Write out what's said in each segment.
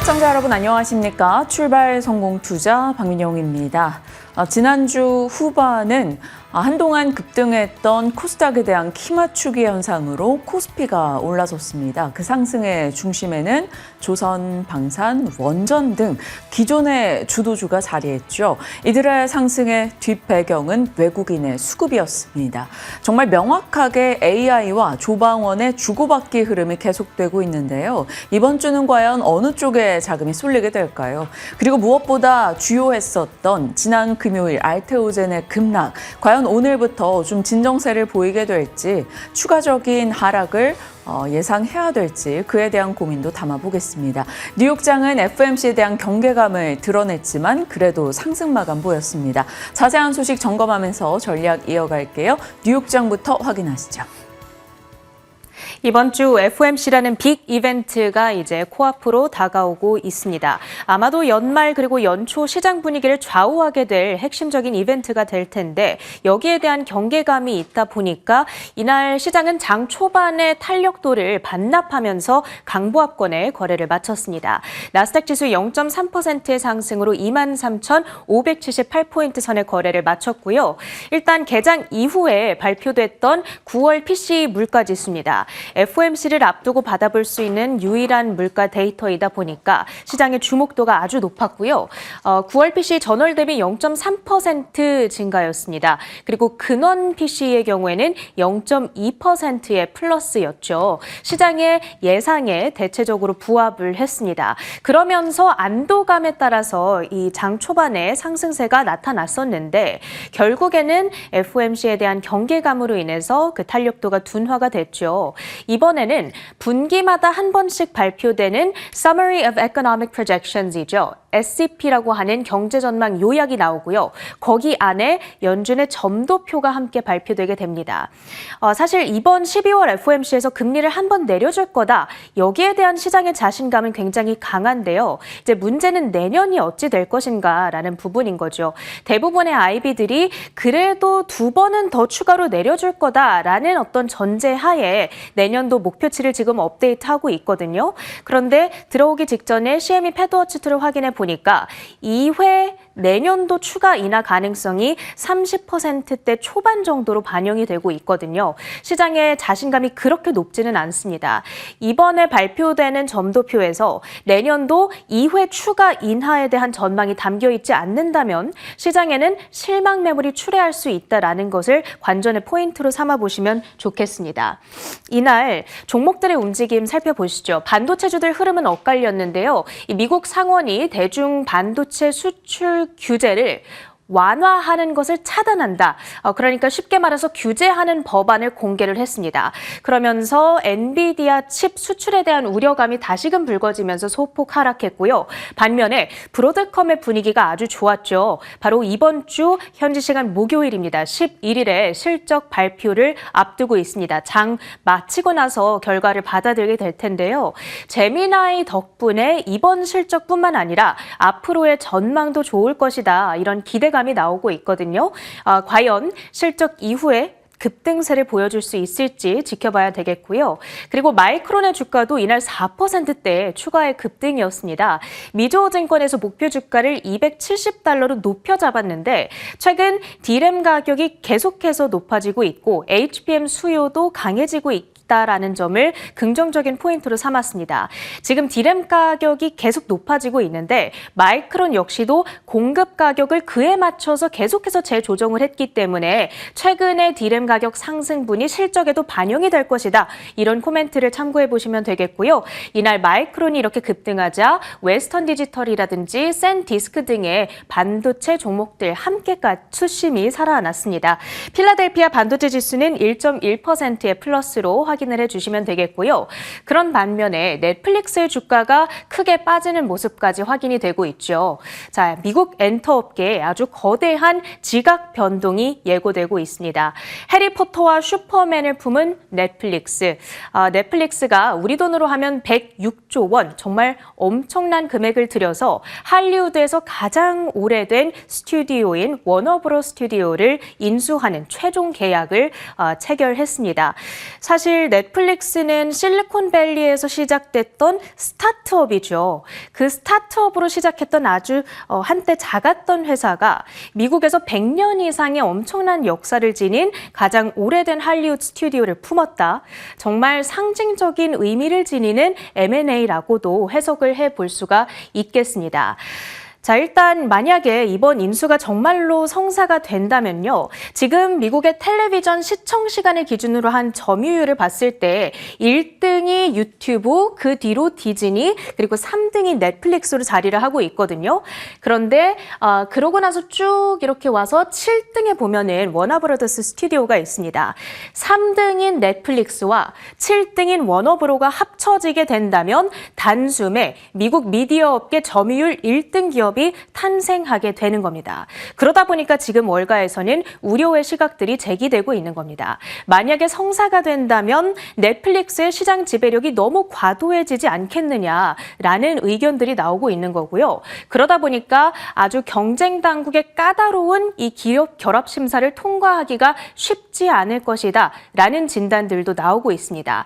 시청자 여러분 안녕하십니까? 출발 성공 투자 박민영입니다. 지난주 후반은 한동안 급등했던 코스닥에 대한 키 맞추기 현상으로 코스피가 올라섰습니다. 그 상승의 중심에는 조선, 방산, 원전 등 기존의 주도주가 자리했죠. 이들의 상승의 뒷배경은 외국인의 수급이었습니다. 정말 명확하게 AI와 조방원의 주고받기 흐름이 계속되고 있는데요. 이번 주는 과연 어느 쪽에 자금이 쏠리게 될까요? 그리고 무엇보다 주요했었던 지난 금요일 알테오젠의 급락, 과연 오늘부터 좀 진정세를 보이게 될지, 추가적인 하락을 예상해야 될지 그에 대한 고민도 담아보겠습니다. 뉴욕장은 FOMC에 대한 경계감을 드러냈지만 그래도 상승 마감 보였습니다. 자세한 소식 점검하면서 전략 이어갈게요. 뉴욕장부터 확인하시죠. 이번 주 FOMC라는 빅 이벤트가 이제 코앞으로 다가오고 있습니다. 아마도 연말 그리고 연초 시장 분위기를 좌우하게 될 핵심적인 이벤트가 될 텐데 여기에 대한 경계감이 있다 보니까 이날 시장은 장 초반의 탄력도를 반납하면서 강보합권의 거래를 마쳤습니다. 나스닥 지수 0.3%의 상승으로 23,578포인트 선의 거래를 마쳤고요. 일단 개장 이후에 발표됐던 9월 PCE 물가 지수입니다. FOMC를 앞두고 받아볼 수 있는 유일한 물가 데이터이다 보니까 시장의 주목도가 아주 높았고요. 9월 PCE 전월 대비 0.3% 증가였습니다. 그리고 근원 PCE의 경우에는 0.2%의 플러스였죠. 시장의 예상에 대체적으로 부합을 했습니다. 그러면서 안도감에 따라서 이 장 초반에 상승세가 나타났었는데 결국에는 FOMC에 대한 경계감으로 인해서 그 탄력도가 둔화가 됐죠. 이번에는 분기마다 한 번씩 발표되는 Summary of Economic Projections이죠. SEP라고 하는 경제전망 요약이 나오고요. 거기 안에 연준의 점도표가 함께 발표되게 됩니다. 사실 이번 12월 FOMC에서 금리를 한 번 내려줄 거다. 여기에 대한 시장의 자신감은 굉장히 강한데요. 이제 문제는 내년이 어찌 될 것인가라는 부분인 거죠. 대부분의 IB들이 그래도 두 번은 더 추가로 내려줄 거다라는 어떤 전제하에 내년도 목표치를 지금 업데이트하고 있거든요. 그런데 들어오기 직전에 CME 패드워치2를 확인해 보니까 2회 내년도 추가 인하 가능성이 30%대 초반 정도로 반영이 되고 있거든요. 시장의 자신감이 그렇게 높지는 않습니다. 이번에 발표되는 점도표에서 내년도 2회 추가 인하에 대한 전망이 담겨 있지 않는다면 시장에는 실망 매물이 출회할 수 있다라는 것을 관전의 포인트로 삼아 보시면 좋겠습니다. 이날 종목들의 움직임 살펴보시죠. 반도체주들 흐름은 엇갈렸는데요. 미국 상원이 대중 반도체 수출 규제를 완화하는 것을 차단한다. 그러니까 쉽게 말해서 규제하는 법안을 공개를 했습니다. 그러면서 엔비디아 칩 수출에 대한 우려감이 다시금 불거지면서 소폭 하락했고요. 반면에 브로드컴의 분위기가 아주 좋았죠. 바로 이번 주 현지 시간 목요일입니다. 11일에 실적 발표를 앞두고 있습니다. 장 마치고 나서 결과를 받아들게 될 텐데요. 제미나이 덕분에 이번 실적뿐만 아니라 앞으로의 전망도 좋을 것이다. 이런 기대감이 나오고 있거든요. 과연 실적 이후에 급등세를 보여줄 수 있을지 지켜봐야 되겠고요. 그리고 마이크론의 주가도 이날 4%대 추가의 급등이었습니다. 미주호증권에서 목표 주가를 $270로 높여 잡았는데 최근 D램 가격이 계속해서 높아지고 있고 HBM 수요도 강해지고 있다라는 점을 긍정적인 포인트로 삼았습니다. 지금 D램 가격이 계속 높아지고 있는데 마이크론 역시도 공급 가격을 그에 맞춰서 계속해서 재조정을 했기 때문에 최근에 D램 가격 상승분이 실적에도 반영이 될 것이다. 이런 코멘트를 참고해 보시면 되겠고요. 이날 마이크론이 이렇게 급등하자 웨스턴 디지털이라든지 샌디스크 등의 반도체 종목들 함께 수심이 살아났습니다. 필라델피아 반도체 지수는 1.1%의 플러스로 확인을 해주시면 되겠고요. 그런 반면에 넷플릭스의 주가가 크게 빠지는 모습까지 확인이 되고 있죠. 자, 미국 엔터업계에 아주 거대한 지각 변동이 예고되고 있습니다. 해리포터와 슈퍼맨을 품은 넷플릭스. 넷플릭스가 우리 돈으로 하면 106조 원, 정말 엄청난 금액을 들여서 할리우드에서 가장 오래된 스튜디오인 워너브로 스튜디오를 인수하는 최종 계약을 체결했습니다. 사실 넷플릭스는 실리콘밸리에서 시작됐던 스타트업이죠. 그 스타트업으로 시작했던 아주 한때 작았던 회사가 미국에서 100년 이상의 엄청난 역사를 지닌 가장 오래된 할리우드 스튜디오를 품었다. 정말 상징적인 의미를 지니는 M&A라고도 해석을 해볼 수가 있겠습니다. 자, 일단 만약에 이번 인수가 정말로 성사가 된다면요. 지금 미국의 텔레비전 시청 시간을 기준으로 한 점유율을 봤을 때 1등이 유튜브, 그 뒤로 디즈니, 그리고 3등이 넷플릭스로 자리를 하고 있거든요. 그런데 그러고 나서 쭉 이렇게 와서 7등에 보면은 워너브라더스 스튜디오가 있습니다. 3등인 넷플릭스와 7등인 워너브로가 합쳐지게 된다면 단숨에 미국 미디어 업계 점유율 1등 기업이 탄생하게 되는 겁니다. 그러다 보니까 지금 월가에서는 우려의 시각들이 제기되고 있는 겁니다. 만약에 성사가 된다면 넷플릭스의 시장 지배력이 너무 과도해지지 않겠느냐라는 의견들이 나오고 있는 거고요. 그러다 보니까 아주 경쟁 당국의 까다로운 이 기업 결합 심사를 통과하기가 쉽지 않을 것이다 라는 진단들도 나오고 있습니다.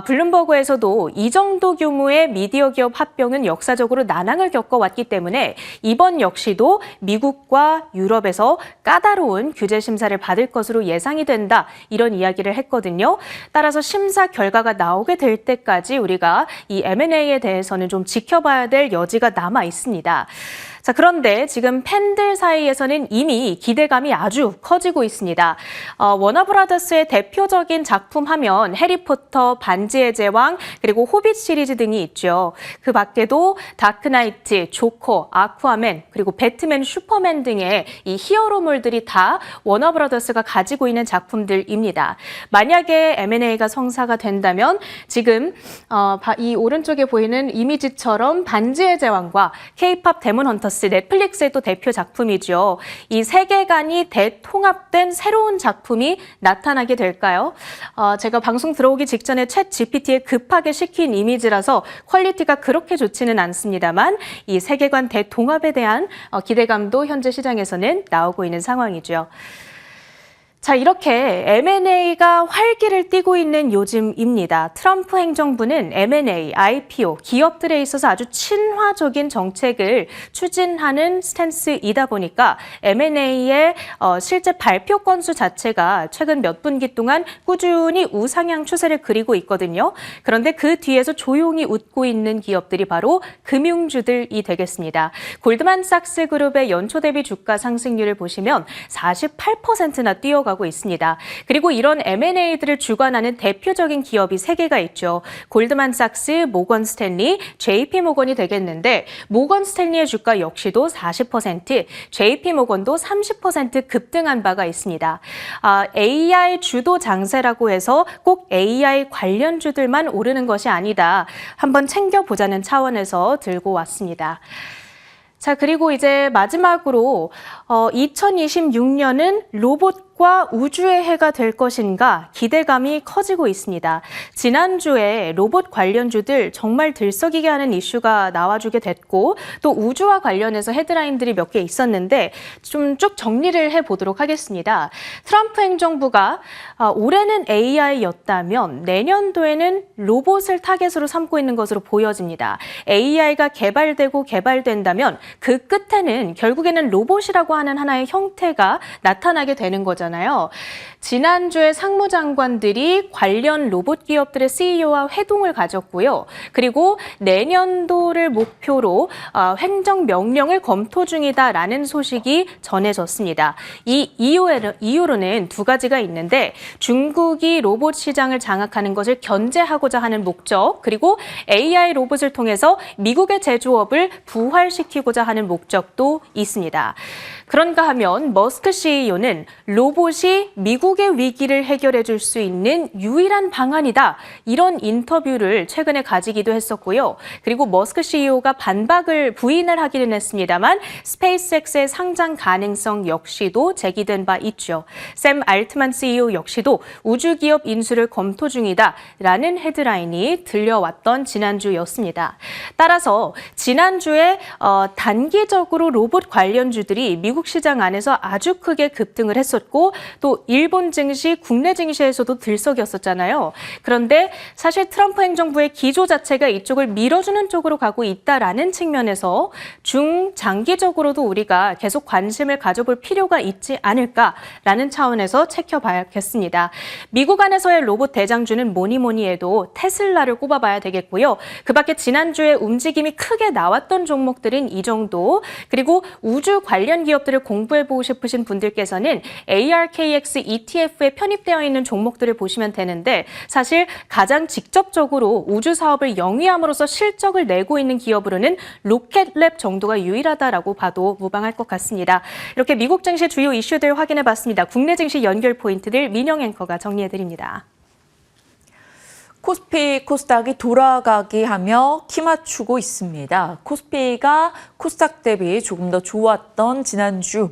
블룸버그에서도 이 정도 규모의 미디어 기업 합병은 역사적으로 난항을 겪어왔기 때문에 이번 역시도 미국과 유럽에서 까다로운 규제 심사를 받을 것으로 예상이 된다. 이런 이야기를 했거든요. 따라서 심사 결과가 나오게 될 때까지 우리가 이 M&A에 대해서는 좀 지켜봐야 될 여지가 남아 있습니다. 자, 그런데 지금 팬들 사이에서는 이미 기대감이 아주 커지고 있습니다. 워너브라더스의 대표적인 작품 하면 해리포터, 반지의 제왕, 그리고 호빗 시리즈 등이 있죠. 그 밖에도 다크나이트, 조커, 아쿠아맨, 그리고 배트맨, 슈퍼맨 등의 이 히어로물들이 다 워너브라더스가 가지고 있는 작품들입니다. 만약에 M&A가 성사가 된다면 지금 이 오른쪽에 보이는 이미지처럼 반지의 제왕과 K-팝 데몬 헌터스 넷플릭스의 또 대표 작품이죠. 이 세계관이 대통합된 새로운 작품이 나타나게 될까요? 제가 방송 들어오기 직전에 챗 GPT에 급하게 시킨 이미지라서 퀄리티가 그렇게 좋지는 않습니다만 이 세계관 대통합에 대한 기대감도 현재 시장에서는 나오고 있는 상황이죠. 자, 이렇게 M&A가 활기를 띠고 있는 요즘입니다. 트럼프 행정부는 M&A, IPO, 기업들에 있어서 아주 친화적인 정책을 추진하는 스탠스이다 보니까 M&A의 실제 발표 건수 자체가 최근 몇 분기 동안 꾸준히 우상향 추세를 그리고 있거든요. 그런데 그 뒤에서 조용히 웃고 있는 기업들이 바로 금융주들이 되겠습니다. 골드만삭스 그룹의 연초 대비 주가 상승률을 보시면 48%나 뛰어가고 있습니다. 그리고 이런 M&A들을 주관하는 대표적인 기업이 3개가 있죠. 골드만삭스, 모건 스탠리, JP 모건이 되겠는데 모건 스탠리의 주가 역시도 40%, JP 모건도 30% 급등한 바가 있습니다. AI 주도 장세라고 해서 꼭 AI 관련주들만 오르는 것이 아니다. 한번 챙겨보자는 차원에서 들고 왔습니다. 자, 그리고 이제 마지막으로 2026년은 로봇과 우주의 해가 될 것인가 기대감이 커지고 있습니다. 지난주에 로봇 관련주들 정말 들썩이게 하는 이슈가 나와주게 됐고 또 우주와 관련해서 헤드라인들이 몇 개 있었는데 좀 쭉 정리를 해보도록 하겠습니다. 트럼프 행정부가 올해는 AI였다면 내년도에는 로봇을 타겟으로 삼고 있는 것으로 보여집니다. AI가 개발된다면 그 끝에는 결국에는 로봇이라고 하는 하나의 형태가 나타나게 되는 거잖아요. 지난주에 상무장관들이 관련 로봇 기업들의 CEO와 회동을 가졌고요. 그리고 내년도를 목표로 행정명령을 검토 중이다라는 소식이 전해졌습니다. 이 이유로는 두 가지가 있는데 중국이 로봇 시장을 장악하는 것을 견제하고자 하는 목적, 그리고 AI 로봇을 통해서 미국의 제조업을 부활시키고자 하는 목적도 있습니다. 그런가 하면 머스크 CEO는 로봇이 미국의 위기를 해결해 줄 수 있는 유일한 방안이다. 이런 인터뷰를 최근에 가지기도 했었고요. 그리고 머스크 CEO가 부인을 하기는 했습니다만 스페이스X의 상장 가능성 역시도 제기된 바 있죠. 샘 알트만 CEO 역시도 우주기업 인수를 검토 중이다라는 헤드라인이 들려왔던 지난주였습니다. 따라서 지난주에 단기적으로 로봇 관련주들이 미국 시장 안에서 아주 크게 급등을 했었고 그리고 또 일본 증시, 국내 증시에서도 들썩였었잖아요. 그런데 사실 트럼프 행정부의 기조 자체가 이쪽을 밀어주는 쪽으로 가고 있다라는 측면에서 중장기적으로도 우리가 계속 관심을 가져볼 필요가 있지 않을까라는 차원에서 지켜봐야겠습니다. 미국 안에서의 로봇 대장주는 뭐니 해도 테슬라를 꼽아봐야 되겠고요. 그 밖에 지난주에 움직임이 크게 나왔던 종목들은 이 정도, 그리고 우주 관련 기업들을 공부해보고 싶으신 분들께서는 ARKX ETF에 편입되어 있는 종목들을 보시면 되는데, 사실 가장 직접적으로 우주 사업을 영위함으로써 실적을 내고 있는 기업으로는 로켓랩 정도가 유일하다라고 봐도 무방할 것 같습니다. 이렇게 미국 증시 주요 이슈들 확인해봤습니다. 국내 증시 연결 포인트들 민영 앵커가 정리해드립니다. 코스피, 코스닥이 돌아가기 하며 키 맞추고 있습니다. 코스피가 코스닥 대비 조금 더 좋았던 지난주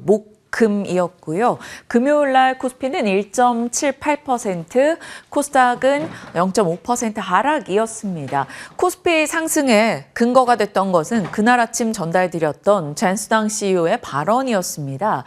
금이었고요. 금요일 날 코스피는 1.78%, 코스닥은 0.5% 하락이었습니다. 코스피 상승에 근거가 됐던 것은 그날 아침 전달드렸던 젠스당 CEO의 발언이었습니다.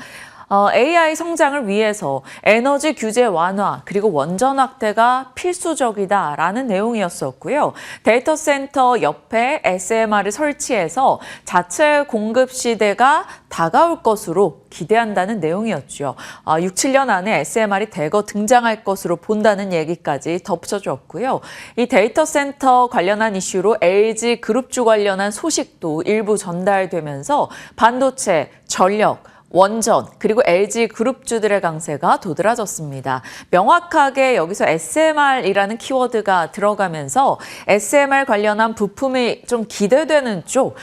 AI 성장을 위해서 에너지 규제 완화 그리고 원전 확대가 필수적이다라는 내용이었었고요. 데이터 센터 옆에 SMR을 설치해서 자체 공급 시대가 다가올 것으로 기대한다는 내용이었죠. 6, 7년 안에 SMR이 대거 등장할 것으로 본다는 얘기까지 덧붙여줬고요. 이 데이터 센터 관련한 이슈로 LG 그룹주 관련한 소식도 일부 전달되면서 반도체, 전력, 원전, 그리고 LG 그룹주들의 강세가 도드라졌습니다. 명확하게 여기서 SMR이라는 키워드가 들어가면서 SMR 관련한 부품이 좀 기대되는 쪽,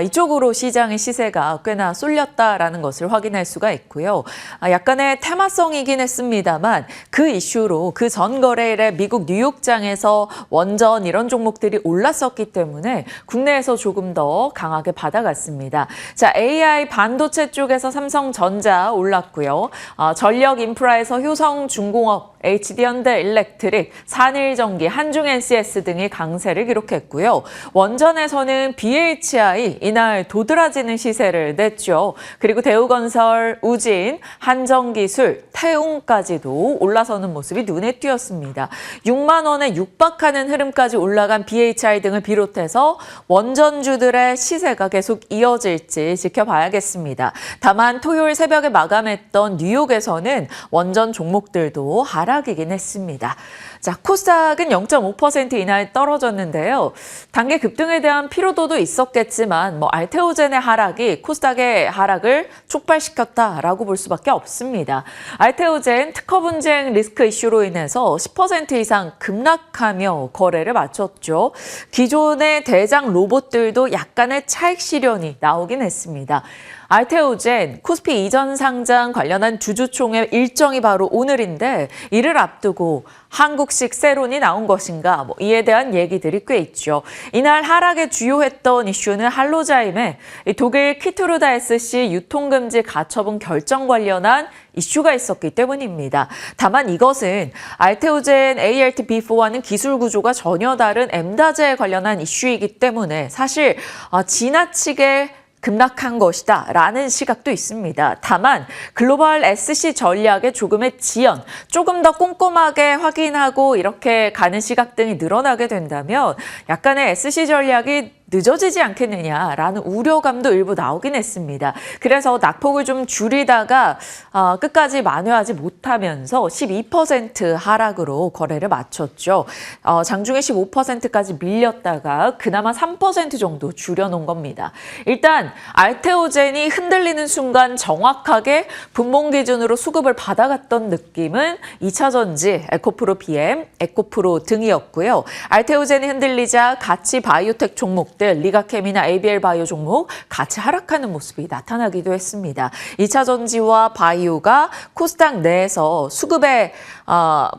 이쪽으로 시장의 시세가 꽤나 쏠렸다라는 것을 확인할 수가 있고요. 약간의 테마성이긴 했습니다만 그 이슈로 그 전 거래일에 미국 뉴욕장에서 원전 이런 종목들이 올랐었기 때문에 국내에서 조금 더 강하게 받아갔습니다. 자, AI 반도체 쪽에서 삼성전자 올랐고요. 전력 인프라에서 효성중공업, HD현대일렉트릭, 산일전기, 한중NCS 등이 강세를 기록했고요. 원전에서는 BHI 이날 도드라지는 시세를 냈죠. 그리고 대우건설, 우진, 한정기술, 태웅까지도 올라서는 모습이 눈에 띄었습니다. 6만 원에 육박하는 흐름까지 올라간 BHI 등을 비롯해서 원전주들의 시세가 계속 이어질지 지켜봐야겠습니다. 다만 토요일 새벽에 마감했던 뉴욕에서는 원전 종목들도 하락이긴 했습니다. 자, 코스닥은 0.5% 이날 떨어졌는데요. 단기 급등에 대한 피로도도 있었겠지만 알테오젠의 하락이 코스닥의 하락을 촉발시켰다라고 볼 수밖에 없습니다. 알테오젠 특허 분쟁 리스크 이슈로 인해서 10% 이상 급락하며 거래를 마쳤죠. 기존의 대장 로봇들도 약간의 차익 실현이 나오긴 했습니다. 알테오젠, 코스피 이전 상장 관련한 주주총회 일정이 바로 오늘인데 이를 앞두고 한국식 세론이 나온 것인가 이에 대한 얘기들이 꽤 있죠. 이날 하락에 주요했던 이슈는 할로자임의 독일 키투르다 SC 유통금지 가처분 결정 관련한 이슈가 있었기 때문입니다. 다만 이것은 알테오젠 ALT-B4와는 기술 구조가 전혀 다른 M다제에 관련한 이슈이기 때문에 사실 지나치게 급락한 것이다 라는 시각도 있습니다. 다만 글로벌 SC 전략의 조금의 지연, 조금 더 꼼꼼하게 확인하고 이렇게 가는 시각 등이 늘어나게 된다면 약간의 SC 전략이 늦어지지 않겠느냐라는 우려감도 일부 나오긴 했습니다. 그래서 낙폭을 좀 줄이다가 끝까지 만회하지 못하면서 12% 하락으로 거래를 마쳤죠. 장중에 15%까지 밀렸다가 그나마 3% 정도 줄여놓은 겁니다. 일단 알테오젠이 흔들리는 순간 정확하게 분봉 기준으로 수급을 받아갔던 느낌은 2차전지, 에코프로 BM, 에코프로 등이었고요. 알테오젠이 흔들리자 같이 바이오텍 종목 리가캠이나 ABL 바이오 종목 같이 하락하는 모습이 나타나기도 했습니다. 2차 전지와 바이오가 코스닥 내에서 수급에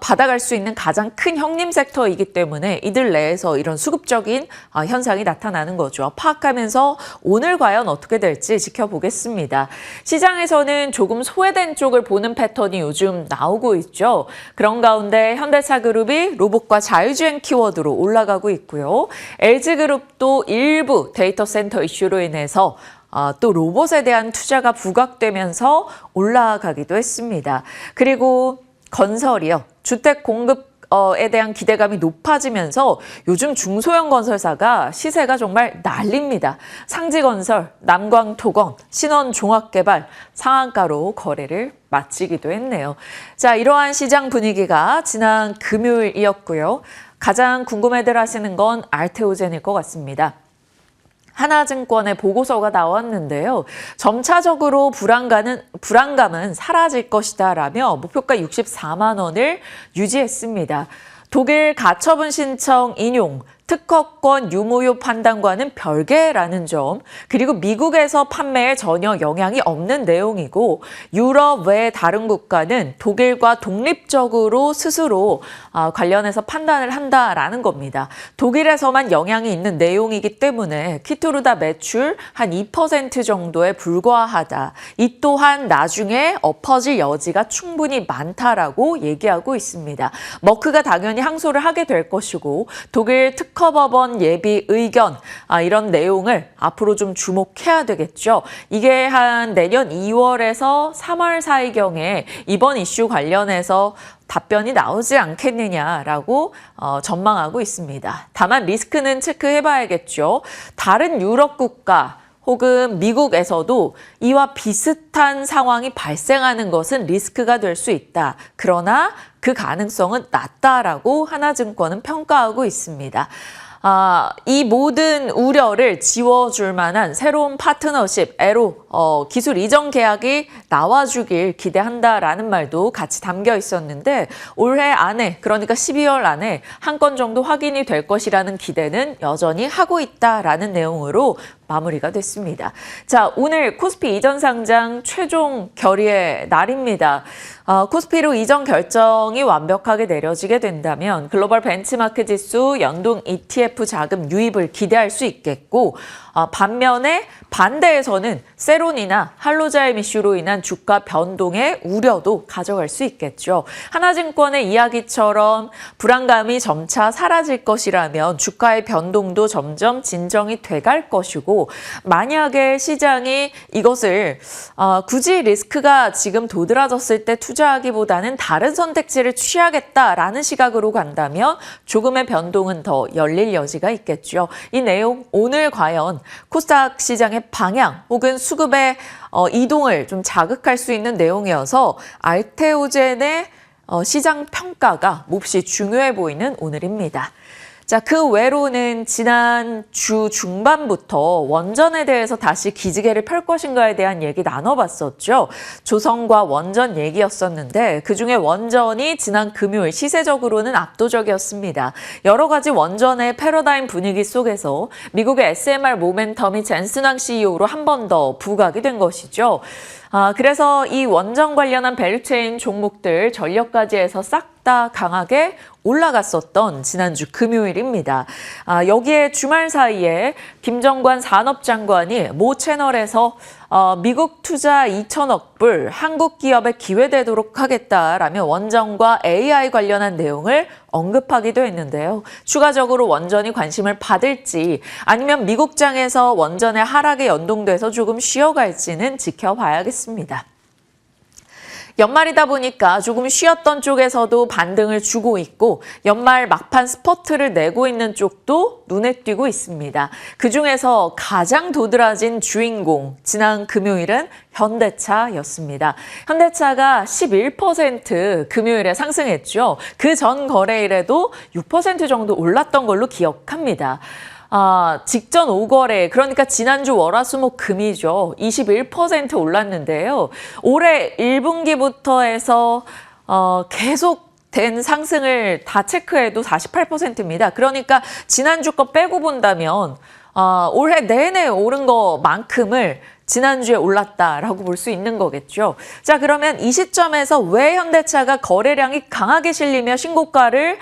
받아갈 수 있는 가장 큰 형님 섹터이기 때문에 이들 내에서 이런 수급적인 현상이 나타나는 거죠. 파악하면서 오늘 과연 어떻게 될지 지켜보겠습니다. 시장에서는 조금 소외된 쪽을 보는 패턴이 요즘 나오고 있죠. 그런 가운데 현대차그룹이 로봇과 자율주행 키워드로 올라가고 있고요. LG그룹도 일부 데이터 센터 이슈로 인해서 또 로봇에 대한 투자가 부각되면서 올라가기도 했습니다. 그리고 건설이요. 주택 공급에 대한 기대감이 높아지면서 요즘 중소형 건설사가 시세가 정말 난립니다. 상지건설, 남광토건, 신원종합개발 상한가로 거래를 마치기도 했네요. 자, 이러한 시장 분위기가 지난 금요일이었고요. 가장 궁금해들 하시는 건 알테오젠일 것 같습니다. 하나증권의 보고서가 나왔는데요. 점차적으로 불안감은 사라질 것이다라며 목표가 64만 원을 유지했습니다. 독일 가처분 신청 인용, 특허권 유무효 판단과는 별개라는 점, 그리고 미국에서 판매에 전혀 영향이 없는 내용이고 유럽 외 다른 국가는 독일과 독립적으로 스스로 관련해서 판단을 한다라는 겁니다. 독일에서만 영향이 있는 내용이기 때문에 키투르다 매출 한 2% 정도에 불과하다. 이 또한 나중에 엎어질 여지가 충분히 많다라고 얘기하고 있습니다. 머크가 당연히 항소를 하게 될 것이고 독일 특허법원 예비 의견 이런 내용을 앞으로 좀 주목해야 되겠죠. 이게 한 내년 2월에서 3월 사이경에 이번 이슈 관련해서 답변이 나오지 않겠느냐라고 전망하고 있습니다. 다만 리스크는 체크해봐야겠죠. 다른 유럽 국가 혹은 미국에서도 이와 비슷한 상황이 발생하는 것은 리스크가 될 수 있다. 그러나 그 가능성은 낮다라고 하나증권은 평가하고 있습니다. 이 모든 우려를 지워줄 만한 새로운 파트너십, 에로 기술 이전 계약이 나와주길 기대한다라는 말도 같이 담겨 있었는데 올해 안에, 그러니까 12월 안에 한 건 정도 확인이 될 것이라는 기대는 여전히 하고 있다라는 내용으로 마무리가 됐습니다. 자, 오늘 코스피 이전 상장 최종 결의의 날입니다. 코스피로 이전 결정이 완벽하게 내려지게 된다면 글로벌 벤치마크 지수 연동 ETF 자금 유입을 기대할 수 있겠고 반면에 반대에서는 세론이나 할로자임 이슈로 인한 주가 변동의 우려도 가져갈 수 있겠죠. 하나증권의 이야기처럼 불안감이 점차 사라질 것이라면 주가의 변동도 점점 진정이 돼갈 것이고 만약에 시장이 이것을 굳이 리스크가 지금 도드라졌을 때 투자하기보다는 다른 선택지를 취하겠다라는 시각으로 간다면 조금의 변동은 더 열릴 여지가 있겠죠. 이 내용 오늘 과연 코스닥 시장의 방향 혹은 수급의 이동을 좀 자극할 수 있는 내용이어서 알테오젠의 시장 평가가 몹시 중요해 보이는 오늘입니다. 자, 그 외로는 지난 주 중반부터 원전에 대해서 다시 기지개를 펼 것인가에 대한 얘기 나눠봤었죠. 조선과 원전 얘기였었는데 그중에 원전이 지난 금요일 시세적으로는 압도적이었습니다. 여러 가지 원전의 패러다임 분위기 속에서 미국의 SMR 모멘텀이 젠슨왕 CEO로 한 번 더 부각이 된 것이죠. 그래서 이 원전 관련한 밸류체인 종목들 전력까지해서 싹 다 강하게 올라갔었던 지난주 금요일입니다. 여기에 주말 사이에 김정관 산업장관이 모 채널에서 미국 투자 2천억 불 한국 기업에 기회되도록 하겠다라며 원전과 AI 관련한 내용을 언급하기도 했는데요. 추가적으로 원전이 관심을 받을지 아니면 미국장에서 원전의 하락에 연동돼서 조금 쉬어갈지는 지켜봐야겠습니다. 연말이다 보니까 조금 쉬었던 쪽에서도 반등을 주고 있고 연말 막판 스퍼트를 내고 있는 쪽도 눈에 띄고 있습니다. 그중에서 가장 도드라진 주인공, 지난 금요일은 현대차였습니다. 현대차가 11% 금요일에 상승했죠. 그 전 거래일에도 6% 정도 올랐던 걸로 기억합니다. 직전 5거래, 그러니까 지난주 월화수목금이죠. 21% 올랐는데요. 올해 1분기부터 해서 계속 된 상승을 다 체크해도 48%입니다. 그러니까 지난주 거 빼고 본다면 올해 내내 오른 것만큼을 지난주에 올랐다라고 볼 수 있는 거겠죠. 자, 그러면 이 시점에서 왜 현대차가 거래량이 강하게 실리며 신고가를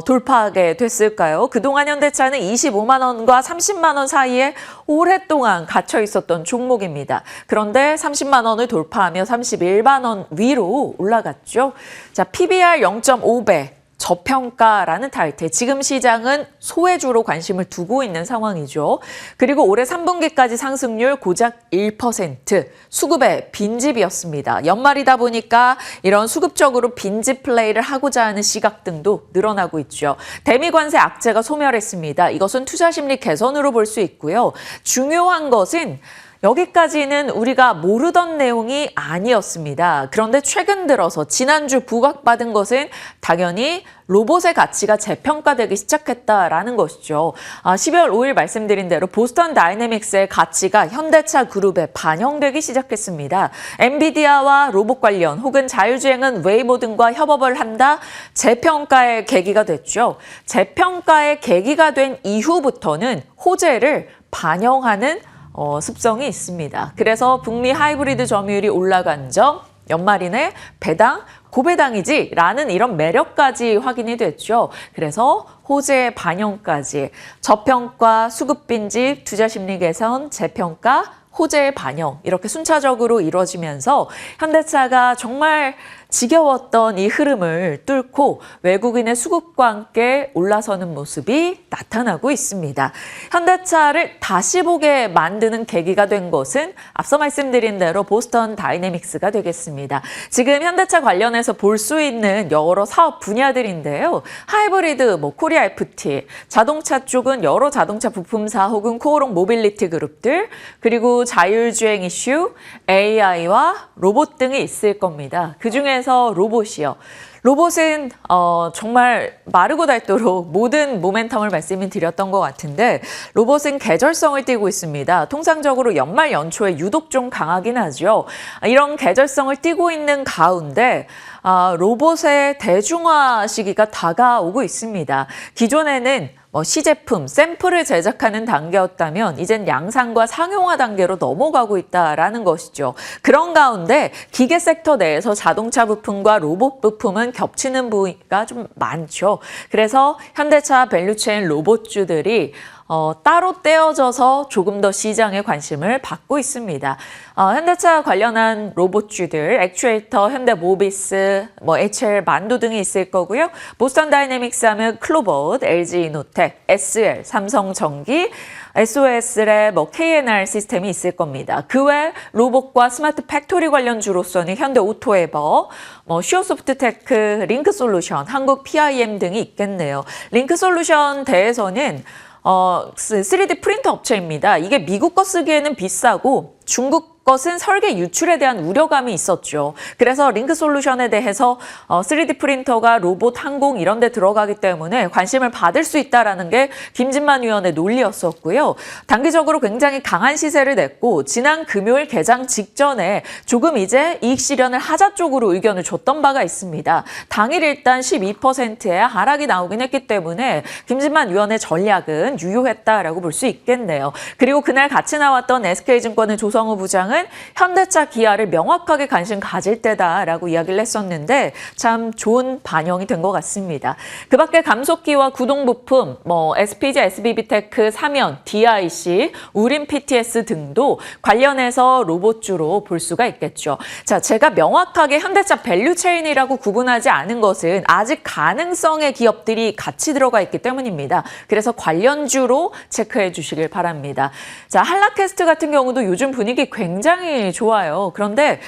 돌파하게 됐을까요? 그동안 현대차는 25만 원과 30만 원 사이에 오랫동안 갇혀 있었던 종목입니다. 그런데 30만 원을 돌파하며 31만 원 위로 올라갔죠. 자, PBR 0.5배. 저평가라는 타이틀. 지금 시장은 소외주로 관심을 두고 있는 상황이죠. 그리고 올해 3분기까지 상승률 고작 1%, 수급의 빈집이었습니다. 연말이다 보니까 이런 수급적으로 빈집 플레이를 하고자 하는 시각 등도 늘어나고 있죠. 대미관세 악재가 소멸했습니다. 이것은 투자 심리 개선으로 볼 수 있고요. 중요한 것은 여기까지는 우리가 모르던 내용이 아니었습니다. 그런데 최근 들어서 지난주 부각받은 것은 당연히 로봇의 가치가 재평가되기 시작했다라는 것이죠. 12월 5일 말씀드린 대로 보스턴 다이내믹스의 가치가 현대차 그룹에 반영되기 시작했습니다. 엔비디아와 로봇 관련 혹은 자율주행은 웨이모 등과 협업을 한다. 재평가의 계기가 됐죠. 재평가의 계기가 된 이후부터는 호재를 반영하는 습성이 있습니다. 그래서 북미 하이브리드 점유율이 올라간 점, 연말이네 배당, 고배당이지 라는 이런 매력까지 확인이 됐죠. 그래서 호재 반영까지 저평가, 수급 빈집, 투자 심리 개선, 재평가, 호재의 반영 이렇게 순차적으로 이루어지면서 현대차가 정말 지겨웠던 이 흐름을 뚫고 외국인의 수급과 함께 올라서는 모습이 나타나고 있습니다. 현대차를 다시 보게 만드는 계기가 된 것은 앞서 말씀드린 대로 보스턴 다이내믹스가 되겠습니다. 지금 현대차 관련해서 볼 수 있는 여러 사업 분야들인데요. 하이브리드, 코리아 FT, 자동차 쪽은 여러 자동차 부품사 혹은 코오롱 모빌리티 그룹들, 그리고 자율주행 이슈, AI와 로봇 등이 있을 겁니다. 그중에서 로봇이요. 로봇은 정말 마르고 닳도록 모든 모멘텀을 말씀을 드렸던 것 같은데 로봇은 계절성을 띠고 있습니다. 통상적으로 연말 연초에 유독 좀 강하긴 하죠. 이런 계절성을 띠고 있는 가운데 로봇의 대중화 시기가 다가오고 있습니다. 기존에는 시제품, 샘플을 제작하는 단계였다면 이젠 양산과 상용화 단계로 넘어가고 있다라는 것이죠. 그런 가운데 기계 섹터 내에서 자동차 부품과 로봇 부품은 겹치는 부위가 좀 많죠. 그래서 현대차 밸류체인 로봇주들이 따로 떼어져서 조금 더 시장에 관심을 받고 있습니다. 현대차 관련한 로봇주들, 액추에이터, 현대모비스, HL 만두 등이 있을 거고요. 보스턴 다이내믹스 하면 클로봇, LG 이노텍, SL, 삼성전기, SOS의 KNR 시스템이 있을 겁니다. 그 외 로봇과 스마트 팩토리 관련주로서는 현대 오토에버, 슈어소프트테크, 링크솔루션, 한국 PIM 등이 있겠네요. 링크솔루션 대해서는 3D 프린터 업체입니다. 이게 미국 거 쓰기에는 비싸고 중국 것은 설계 유출에 대한 우려감이 있었죠. 그래서 링크솔루션에 대해서 3D 프린터가 로봇, 항공 이런 데 들어가기 때문에 관심을 받을 수 있다는 게 김진만 위원의 논리였었고요. 단기적으로 굉장히 강한 시세를 냈고 지난 금요일 개장 직전에 조금 이제 이익 실현을 하자 쪽으로 의견을 줬던 바가 있습니다. 당일 일단 12%의 하락이 나오긴 했기 때문에 김진만 위원의 전략은 유효했다라고 볼 수 있겠네요. 그리고 그날 같이 나왔던 SK증권의 조성우 부장은 현대차, 기아를 명확하게 관심 가질 때다라고 이야기를 했었는데 참 좋은 반영이 된 것 같습니다. 그 밖에 감속기와 구동부품, SPG, SBB테크, 삼연, DIC, 우림 PTS 등도 관련해서 로봇주로 볼 수가 있겠죠. 자, 제가 명확하게 현대차 밸류체인이라고 구분하지 않은 것은 아직 가능성의 기업들이 같이 들어가 있기 때문입니다. 그래서 관련주로 체크해 주시길 바랍니다. 자, 한라캐스트 같은 경우도 요즘 분위기 굉장히 좋아요. 그런데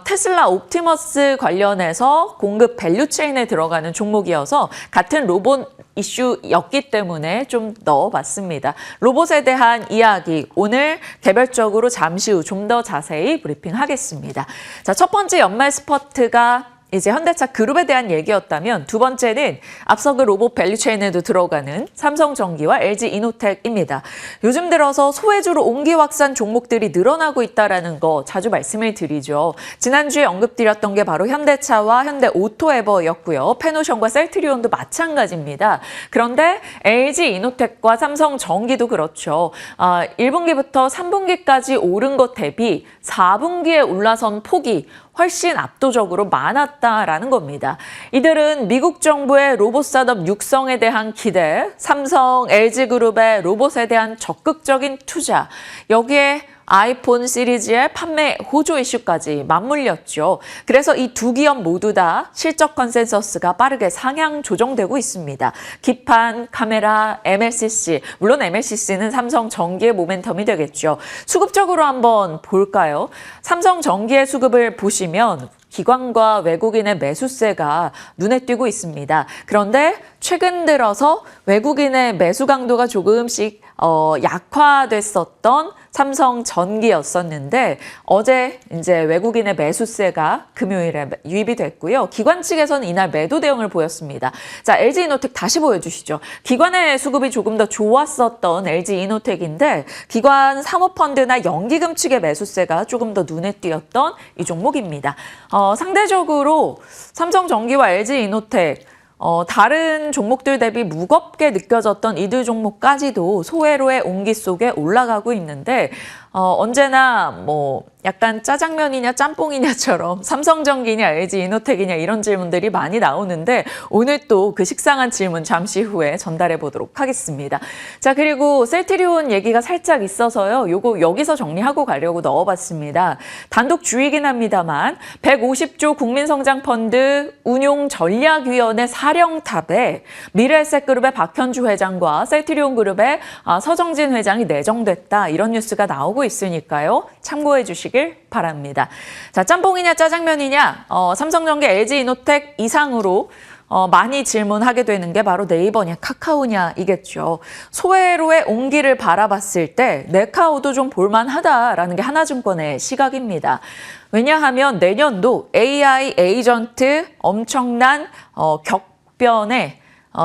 테슬라 옵티머스 관련해서 공급 밸류체인에 들어가는 종목이어서 같은 로봇 이슈였기 때문에 좀 넣어봤습니다. 로봇에 대한 이야기 오늘 개별적으로 잠시 후 좀 더 자세히 브리핑하겠습니다. 자, 첫 번째 연말 스퍼트가 이제 현대차 그룹에 대한 얘기였다면 두 번째는 앞서 그 로봇 밸류체인에도 들어가는 삼성전기와 LG 이노텍입니다. 요즘 들어서 소외주로 옹기 확산 종목들이 늘어나고 있다는 거 자주 말씀을 드리죠. 지난주에 언급드렸던 게 바로 현대차와 현대오토에버였고요. 페노션과 셀트리온도 마찬가지입니다. 그런데 LG 이노텍과 삼성전기도 그렇죠. 1분기부터 3분기까지 오른 것 대비 4분기에 올라선 폭이 훨씬 압도적으로 많았다라는 겁니다. 이들은 미국 정부의 로봇 산업 육성에 대한 기대, 삼성, LG그룹의 로봇에 대한 적극적인 투자, 여기에 아이폰 시리즈의 판매 호조 이슈까지 맞물렸죠. 그래서 이 두 기업 모두 다 실적 컨센서스가 빠르게 상향 조정되고 있습니다. 기판, 카메라, MLCC, 물론 MLCC는 삼성전기의 모멘텀이 되겠죠. 수급적으로 한번 볼까요? 삼성전기의 수급을 보시면 기관과 외국인의 매수세가 눈에 띄고 있습니다. 그런데 최근 들어서 외국인의 매수 강도가 조금씩 약화됐었던 삼성전기였었는데 어제 이제 외국인의 매수세가 금요일에 유입이 됐고요. 기관 측에서는 이날 매도 대응을 보였습니다. 자, LG이노텍 다시 보여주시죠. 기관의 수급이 조금 더 좋았었던 LG이노텍인데 기관 사모펀드나 연기금 측의 매수세가 조금 더 눈에 띄었던 이 종목입니다. 상대적으로 삼성전기와 LG이노텍 다른 종목들 대비 무겁게 느껴졌던 이들 종목까지도 소외로의 온기 속에 올라가고 있는데 언제나 뭐 약간 짜장면이냐 짬뽕이냐처럼 삼성전기냐 LG이노텍이냐 이런 질문들이 많이 나오는데 오늘 또 그 식상한 질문 잠시 후에 전달해 보도록 하겠습니다. 자, 그리고 셀트리온 얘기가 살짝 있어서요. 요거 여기서 정리하고 가려고 넣어봤습니다. 단독 주이긴 합니다만 150조 국민성장펀드 운용전략위원회 사령탑에 미래에셋그룹의 박현주 회장과 셀트리온그룹의 서정진 회장이 내정됐다. 이런 뉴스가 나오고 있으니까요. 참고해 주시길 바랍니다. 자, 짬뽕이냐 짜장면이냐 삼성전기 LG이노텍 이상으로 많이 질문하게 되는 게 바로 네이버냐 카카오냐 이겠죠. 소외로의 온기를 바라봤을 때 네카오도 좀 볼만하다라는 게 하나증권의 시각입니다. 왜냐하면 내년도 AI 에이전트 엄청난 격변의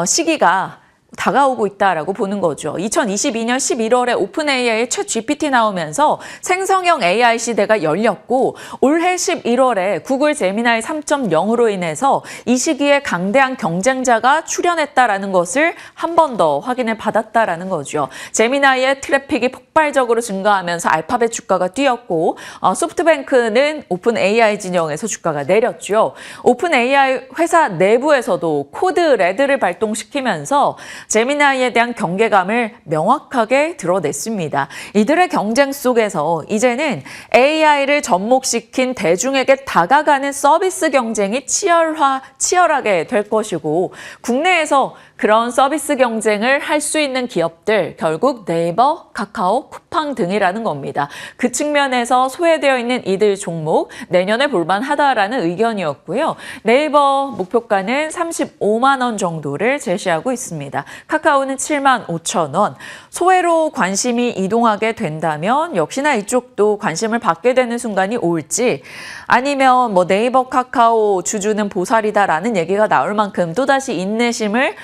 시기가 다가오고 있다라고 보는 거죠. 2022년 11월에 오픈 AI의 챗 GPT 나오면서 생성형 AI 시대가 열렸고 올해 11월에 구글 제미나이 3.0으로 인해서 이 시기에 강대한 경쟁자가 출현했다라는 것을 한 번 더 확인을 받았다라는 거죠. 제미나이의 트래픽이 폭발적으로 증가하면서 알파벳 주가가 뛰었고 소프트뱅크는 오픈 AI 진영에서 주가가 내렸죠. 오픈 AI 회사 내부에서도 코드 레드를 발동시키면서 제미나이에 대한 경계감을 명확하게 드러냈습니다. 이들의 경쟁 속에서 이제는 AI를 접목시킨 대중에게 다가가는 서비스 경쟁이 치열하게 될 것이고 국내에서 그런 서비스 경쟁을 할 수 있는 기업들 결국 네이버, 카카오, 쿠팡 등이라는 겁니다. 그 측면에서 소외되어 있는 이들 종목 내년에 볼만하다라는 의견이었고요. 네이버 목표가는 35만 원 정도를 제시하고 있습니다. 카카오는 7만 5천 원. 소외로 관심이 이동하게 된다면 역시나 이쪽도 관심을 받게 되는 순간이 올지 아니면 뭐 네이버, 카카오 주주는 보살이다라는 얘기가 나올 만큼 또다시 인내심을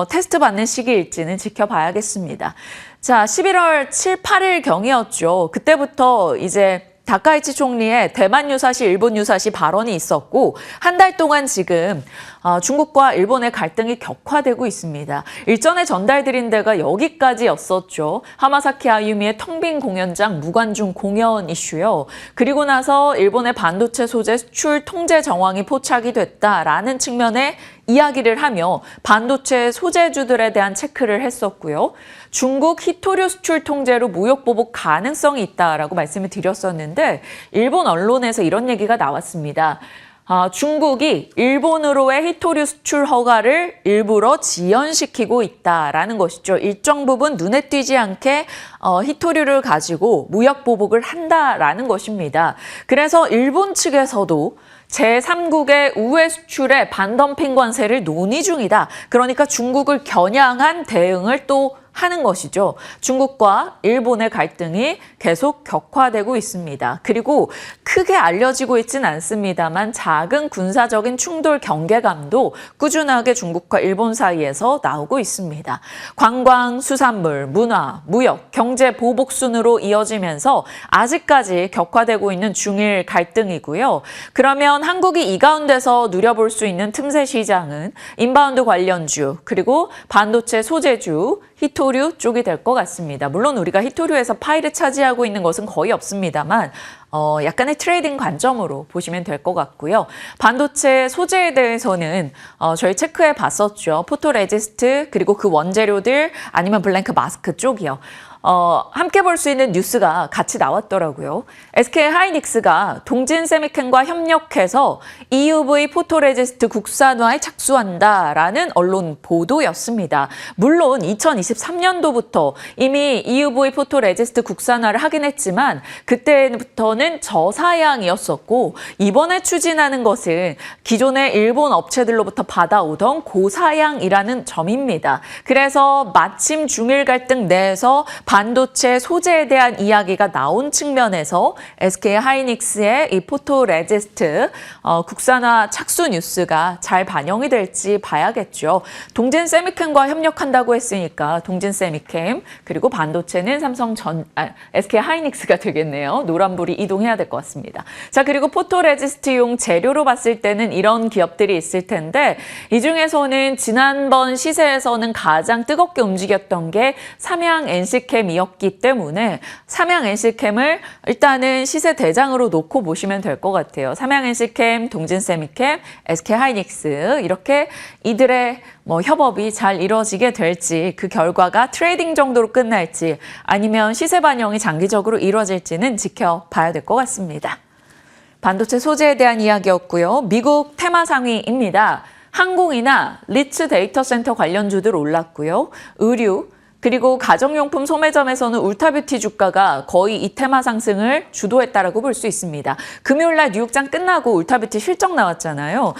테스트받는 시기일지는 지켜봐야겠습니다. 자, 11월 7, 8일 경이었죠. 그때부터 이제 다카이치 총리의 대만 유사시, 일본 유사시 발언이 있었고 한 달 동안 지금 중국과 일본의 갈등이 격화되고 있습니다. 일전에 전달드린 데가 여기까지였었죠. 하마사키 아유미의 텅 빈 공연장 무관중 공연 이슈요. 그리고 나서 일본의 반도체 소재 수출 통제 정황이 포착이 됐다라는 측면의 이야기를 하며 반도체 소재주들에 대한 체크를 했었고요. 중국 히토류 수출 통제로 무역 보복 가능성이 있다라고 말씀을 드렸었는데 일본 언론에서 이런 얘기가 나왔습니다. 중국이 일본으로의 히토류 수출 허가를 일부러 지연시키고 있다라는 것이죠. 일정 부분 눈에 띄지 않게 히토류를 가지고 무역 보복을 한다라는 것입니다. 그래서 일본 측에서도 제3국의 우회 수출에 반덤핑 관세를 논의 중이다. 그러니까 중국을 겨냥한 대응을 또 하는 것이죠. 중국과 일본의 갈등이 계속 격화되고 있습니다. 그리고 크게 알려지고 있진 않습니다만 작은 군사적인 충돌 경계감도 꾸준하게 중국과 일본 사이에서 나오고 있습니다. 관광, 수산물, 문화, 무역, 경제 보복 순으로 이어지면서 아직까지 격화되고 있는 중일 갈등이고요. 그러면 한국이 이 가운데서 누려볼 수 있는 틈새 시장은 인바운드 관련주, 그리고 반도체 소재주, 히토류 쪽이 될 것 같습니다. 물론 우리가 히토류에서 파이를 차지하고 있는 것은 거의 없습니다만 약간의 트레이딩 관점으로 보시면 될 것 같고요. 반도체 소재에 대해서는 저희 체크해 봤었죠. 포토레지스트 그리고 그 원재료들 아니면 블랭크 마스크 쪽이요. 함께 볼 수 있는 뉴스가 같이 나왔더라고요. SK 하이닉스가 동진 세미캠과 협력해서 EUV 포토레지스트 국산화에 착수한다라는 언론 보도였습니다. 물론 2023년도부터 이미 EUV 포토레지스트 국산화를 하긴 했지만 그때부터는 저사양이었었고 이번에 추진하는 것은 기존의 일본 업체들로부터 받아오던 고사양이라는 점입니다. 그래서 마침 중일 갈등 내에서 반도체 소재에 대한 이야기가 나온 측면에서 SK 하이닉스의 이 포토레지스트 국산화 착수 뉴스가 잘 반영이 될지 봐야겠죠. 동진 세미캠과 협력한다고 했으니까 동진 세미캠 그리고 반도체는 SK 하이닉스가 되겠네요. 노란불이 이동해야 될 것 같습니다. 자, 그리고 포토레지스트용 재료로 봤을 때는 이런 기업들이 있을 텐데 이 중에서는 지난번 시세에서는 가장 뜨겁게 움직였던 게 삼양 NC캠이었기 때문에 삼양 NC캠을 일단은 시세 대장으로 놓고 보시면 될 것 같아요. 삼양 NC캠, 동진 세미캠, SK 하이닉스 이렇게 이들의 협업이 잘 이루어지게 될지 그 결과가 트레이딩 정도로 끝날지 아니면 시세 반영이 장기적으로 이루어질지는 지켜봐야 될 것 같습니다. 반도체 소재에 대한 이야기였고요. 미국 테마 상위입니다. 항공이나 리츠 데이터 센터 관련주들 올랐고요. 의류, 그리고 가정용품 소매점에서는 울타뷰티 주가가 거의 이 테마 상승을 주도했다라고 볼 수 있습니다. 금요일 날 뉴욕장 끝나고 울타뷰티 실적 나왔잖아요.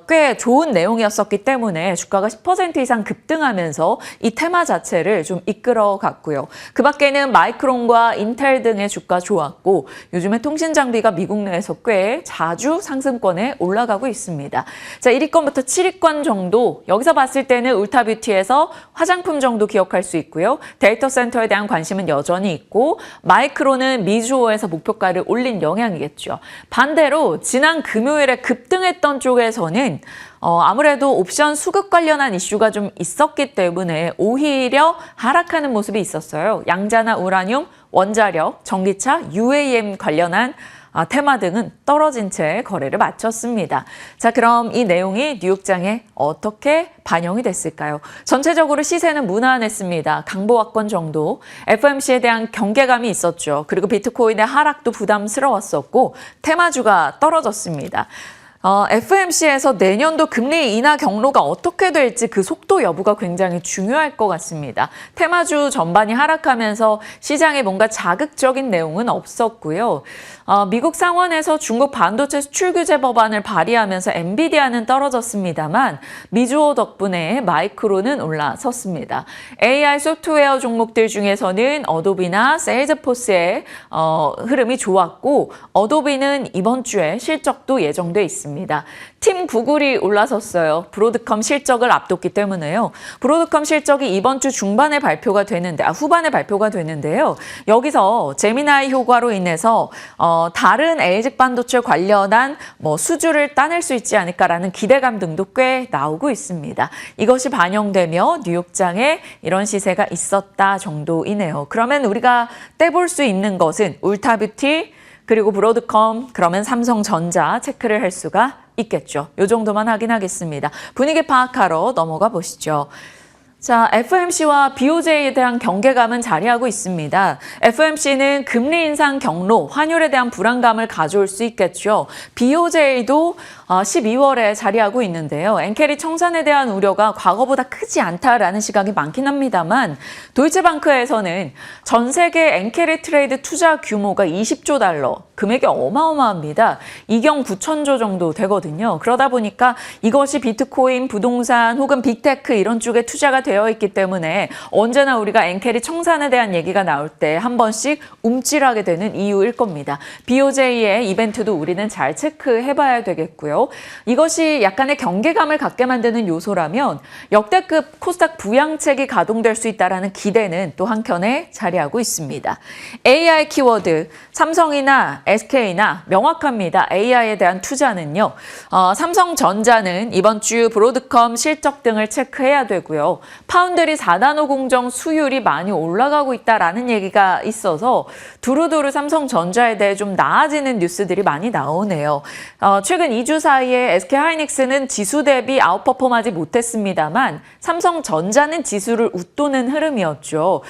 꽤 좋은 내용이었었기 때문에 주가가 10% 이상 급등하면서 이 테마 자체를 좀 이끌어갔고요. 그 밖에는 마이크론과 인텔 등의 주가 좋았고 요즘에 통신 장비가 미국 내에서 꽤 자주 상승권에 올라가고 있습니다. 자, 1위권부터 7위권 정도 여기서 봤을 때는 울타뷰티에서 화장품 정도 기억할 수 있고요. 데이터 센터에 대한 관심은 여전히 있고 마이크론은 미주오에서 목표가를 올린 영향이겠죠. 반대로 지난 금요일에 급등했던 쪽에서는 아무래도 옵션 수급 관련한 이슈가 좀 있었기 때문에 오히려 하락하는 모습이 있었어요. 양자나 우라늄, 원자력, 전기차, UAM 관련한 테마 등은 떨어진 채 거래를 마쳤습니다. 자, 그럼 이 내용이 뉴욕장에 어떻게 반영이 됐을까요? 전체적으로 시세는 무난했습니다. 강보합권 정도. FOMC에 대한 경계감이 있었죠. 그리고 비트코인의 하락도 부담스러웠었고 테마주가 떨어졌습니다. FOMC에서 내년도 금리 인하 경로가 어떻게 될지 그 속도 여부가 굉장히 중요할 것 같습니다. 테마주 전반이 하락하면서 시장에 뭔가 자극적인 내용은 없었고요. 미국 상원에서 중국 반도체 수출 규제 법안을 발의하면서 엔비디아는 떨어졌습니다만 미주오 덕분에 마이크론은 올라섰습니다. AI 소프트웨어 종목들 중에서는 어도비나 세일즈포스의 흐름이 좋았고 어도비는 이번 주에 실적도 예정돼 있습니다. 팀 구글이 올라섰어요. 브로드컴 실적을 앞뒀기 때문에요. 브로드컴 실적이 이번 주 중반에 후반에 발표가 되는데요. 여기서 제미나이 효과로 인해서 다른 ASIC 반도체 관련한 수주를 따낼 수 있지 않을까라는 기대감 등도 꽤 나오고 있습니다. 이것이 반영되며 뉴욕장에 이런 시세가 있었다 정도이네요. 그러면 우리가 떼볼 수 있는 것은 울타뷰티, 그리고 브로드컴, 그러면 삼성전자 체크를 할 수가 있겠죠. 이 정도만 확인하겠습니다. 분위기 파악하러 넘어가 보시죠. 자, FOMC와 BOJ에 대한 경계감은 자리하고 있습니다. FOMC는 금리 인상 경로, 환율에 대한 불안감을 가져올 수 있겠죠. BOJ도 12월에 자리하고 있는데요. 엔캐리 청산에 대한 우려가 과거보다 크지 않다라는 시각이 많긴 합니다만 도이체방크에서는 전 세계 엔캐리 트레이드 투자 규모가 20조 달러, 금액이 어마어마합니다. 2경 9천조 정도 되거든요. 그러다 보니까 이것이 비트코인, 부동산 혹은 빅테크 이런 쪽에 투자가 되어 있기 때문에 언제나 우리가 엔캐리 청산에 대한 얘기가 나올 때 한 번씩 움찔하게 되는 이유일 겁니다. BOJ의 이벤트도 우리는 잘 체크해봐야 되겠고요. 이것이 약간의 경계감을 갖게 만드는 요소라면 역대급 코스닥 부양책이 가동될 수 있다는 기대는 또 한켠에 자리하고 있습니다. AI 키워드, 삼성이나 SK나 명확합니다. AI에 대한 투자는요. 삼성전자는 이번 주 브로드컴 실적 등을 체크해야 되고요. 파운드리 4나노 공정 수율이 많이 올라가고 있다라는 얘기가 있어서 두루두루 삼성전자에 대해 좀 나아지는 뉴스들이 많이 나오네요. 최근 2주 사이에 SK하이닉스는 지수 대비 아웃퍼폼하지 못했습니다만 삼성전자는 지수를 웃도는 흐름이었죠.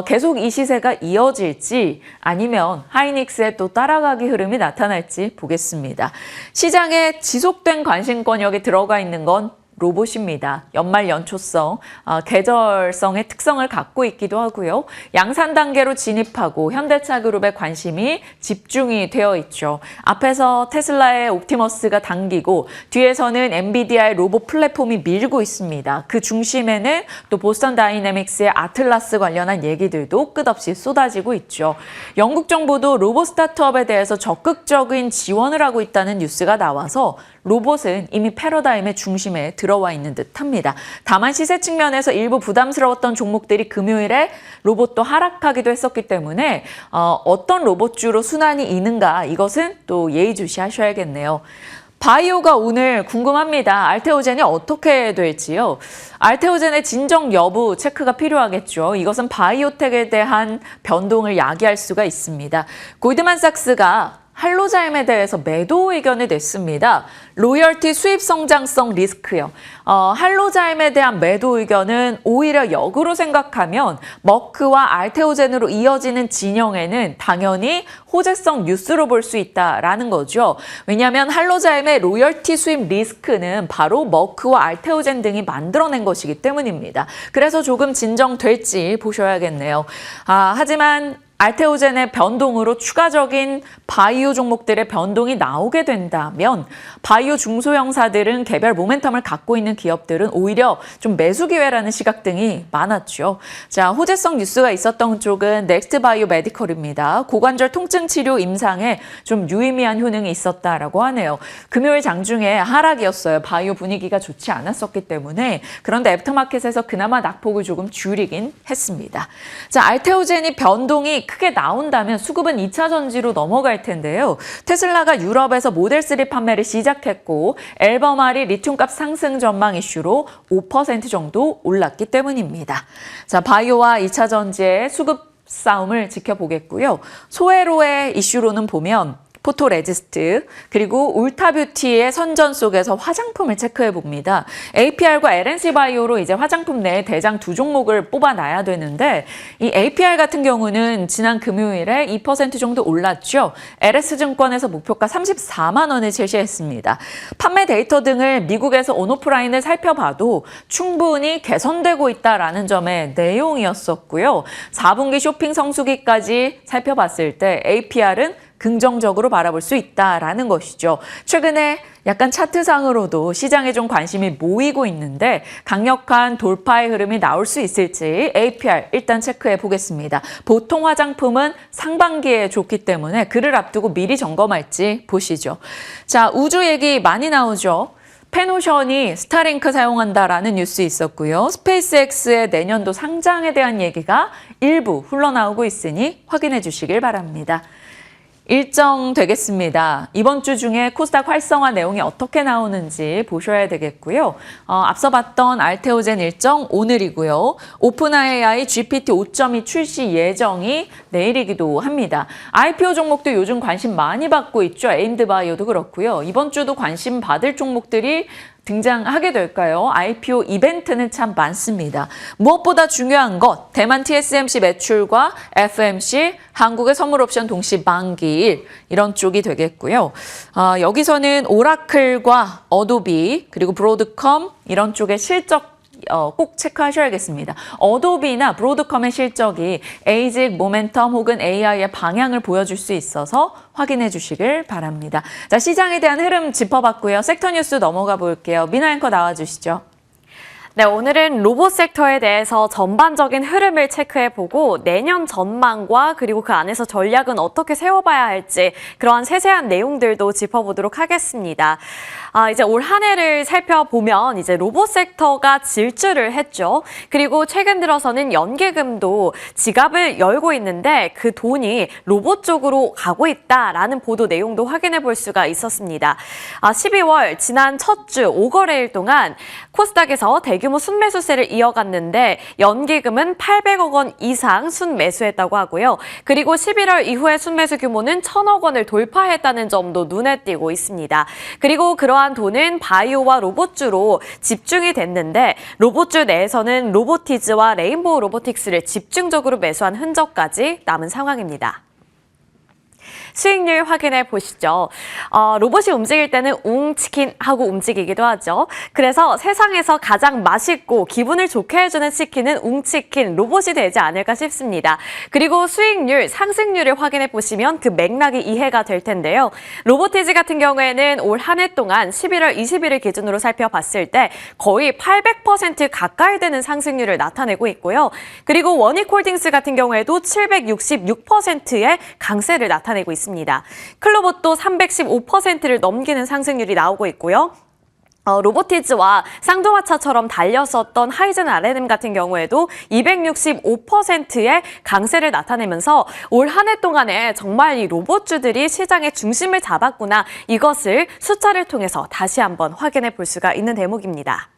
계속 이 시세가 이어질지 아니면 하이닉스의 또 따라가기 흐름이 나타날지 보겠습니다. 시장에 지속된 관심권역에 들어가 있는 건 로봇입니다. 연말 연초성, 계절성의 특성을 갖고 있기도 하고요. 양산 단계로 진입하고 현대차 그룹의 관심이 집중이 되어 있죠. 앞에서 테슬라의 옵티머스가 당기고 뒤에서는 엔비디아의 로봇 플랫폼이 밀고 있습니다. 그 중심에는 또 보스턴 다이내믹스의 아틀라스 관련한 얘기들도 끝없이 쏟아지고 있죠. 영국 정부도 로봇 스타트업에 대해서 적극적인 지원을 하고 있다는 뉴스가 나와서 로봇은 이미 패러다임의 중심에 들어와 있는 듯합니다. 다만 시세 측면에서 일부 부담스러웠던 종목들이 금요일에 로봇도 하락하기도 했었기 때문에 어떤 로봇주로 순환이 있는가 이것은 또 예의주시하셔야겠네요. 바이오가 오늘 궁금합니다. 알테오젠이 어떻게 될지요? 알테오젠의 진정 여부 체크가 필요하겠죠. 이것은 바이오텍에 대한 변동을 야기할 수가 있습니다. 골드만삭스가 할로자임에 대해서 매도 의견을 냈습니다. 로열티 수입 성장성 리스크요. 할로자임에 대한 매도 의견은 오히려 역으로 생각하면 머크와 알테오젠으로 이어지는 진영에는 당연히 호재성 뉴스로 볼 수 있다라는 거죠. 왜냐하면 할로자임의 로열티 수입 리스크는 바로 머크와 알테오젠 등이 만들어낸 것이기 때문입니다. 그래서 조금 진정될지 보셔야겠네요. 하지만 알테오젠의 변동으로 추가적인 바이오 종목들의 변동이 나오게 된다면 바이오 중소형사들은 개별 모멘텀을 갖고 있는 기업들은 오히려 좀 매수 기회라는 시각 등이 많았죠. 자, 호재성 뉴스가 있었던 쪽은 넥스트 바이오 메디컬입니다. 고관절 통증 치료 임상에 좀 유의미한 효능이 있었다라고 하네요. 금요일 장중에 하락이었어요. 바이오 분위기가 좋지 않았었기 때문에. 그런데 애프터마켓에서 그나마 낙폭을 조금 줄이긴 했습니다. 자, 알테오젠이 변동이 크게 나온다면 수급은 2차 전지로 넘어갈 텐데요. 테슬라가 유럽에서 모델 3 판매를 시작했고 앨범R이 리튬값 상승 전망 이슈로 5% 정도 올랐기 때문입니다. 자, 바이오와 2차 전지의 수급 싸움을 지켜보겠고요. 소회로의 이슈로는 보면 포토레지스트 그리고 울타뷰티의 선전 속에서 화장품을 체크해 봅니다. APR과 LNC바이오로 이제 화장품 내 대장 두 종목을 뽑아놔야 되는데 이 APR 같은 경우는 지난 금요일에 2% 정도 올랐죠. LS증권에서 목표가 34만 원을 제시했습니다. 판매 데이터 등을 미국에서 온오프라인을 살펴봐도 충분히 개선되고 있다라는 점의 내용이었었고요. 4분기 쇼핑 성수기까지 살펴봤을 때 APR은 긍정적으로 바라볼 수 있다라는 것이죠. 최근에 약간 차트상으로도 시장에 좀 관심이 모이고 있는데 강력한 돌파의 흐름이 나올 수 있을지 APR 일단 체크해 보겠습니다. 보통 화장품은 상반기에 좋기 때문에 그를 앞두고 미리 점검할지 보시죠. 자, 우주 얘기 많이 나오죠. 펜오션이 스타링크 사용한다라는 뉴스 있었고요. 스페이스X의 내년도 상장에 대한 얘기가 일부 흘러나오고 있으니 확인해 주시길 바랍니다. 일정 되겠습니다. 이번 주 중에 코스닥 활성화 내용이 어떻게 나오는지 보셔야 되겠고요. 앞서 봤던 알테오젠 일정 오늘이고요. 오픈AI GPT 5.2 출시 예정이 내일이기도 합니다. IPO 종목도 요즘 관심 많이 받고 있죠. 에임드바이오도 그렇고요. 이번 주도 관심 받을 종목들이 등장하게 될까요? IPO 이벤트는 참 많습니다. 무엇보다 중요한 것, 대만 TSMC 매출과 FMC, 한국의 선물옵션 동시 만기일 이런 쪽이 되겠고요. 여기서는 오라클과 어도비 그리고 브로드컴 이런 쪽의 실적 꼭 체크하셔야겠습니다. 어도비나 브로드컴의 실적이 에이직, 모멘텀 혹은 AI의 방향을 보여줄 수 있어서 확인해 주시길 바랍니다. 자, 시장에 대한 흐름 짚어봤고요. 섹터 뉴스 넘어가 볼게요. 미나 앵커 나와주시죠. 네, 오늘은 로봇 섹터에 대해서 전반적인 흐름을 체크해보고 내년 전망과 그리고 그 안에서 전략은 어떻게 세워봐야 할지 그러한 세세한 내용들도 짚어보도록 하겠습니다. 이제 올 한 해를 살펴보면 이제 로봇 섹터가 질주를 했죠. 그리고 최근 들어서는 연계금도 지갑을 열고 있는데 그 돈이 로봇 쪽으로 가고 있다라는 보도 내용도 확인해 볼 수가 있었습니다. 12월 지난 첫 주 5거래일 동안 코스닥에서 대규모 순매수세를 이어갔는데 연기금은 800억 원 이상 순매수했다고 하고요. 그리고 11월 이후의 순매수 규모는 1000억 원을 돌파했다는 점도 눈에 띄고 있습니다. 그리고 그러한 돈은 바이오와 로봇주로 집중이 됐는데 로봇주 내에서는 로보티즈와 레인보우 로보틱스를 집중적으로 매수한 흔적까지 남은 상황입니다. 수익률 확인해 보시죠. 로봇이 움직일 때는 웅치킨 하고 움직이기도 하죠. 그래서 세상에서 가장 맛있고 기분을 좋게 해주는 치킨은 웅치킨, 로봇이 되지 않을까 싶습니다. 그리고 수익률, 상승률을 확인해 보시면 그 맥락이 이해가 될 텐데요. 로보티즈 같은 경우에는 올 한 해 동안 11월 20일을 기준으로 살펴봤을 때 거의 800% 가까이 되는 상승률을 나타내고 있고요. 그리고 원익홀딩스 같은 경우에도 766%의 강세를 나타내고 있습니다. 클로봇도 315%를 넘기는 상승률이 나오고 있고요. 로보티즈와 쌍두마차처럼 달렸었던 하이젠 R&M 같은 경우에도 265%의 강세를 나타내면서 올 한 해 동안에 정말 이 로봇주들이 시장의 중심을 잡았구나, 이것을 숫자를 통해서 다시 한번 확인해 볼 수가 있는 대목입니다.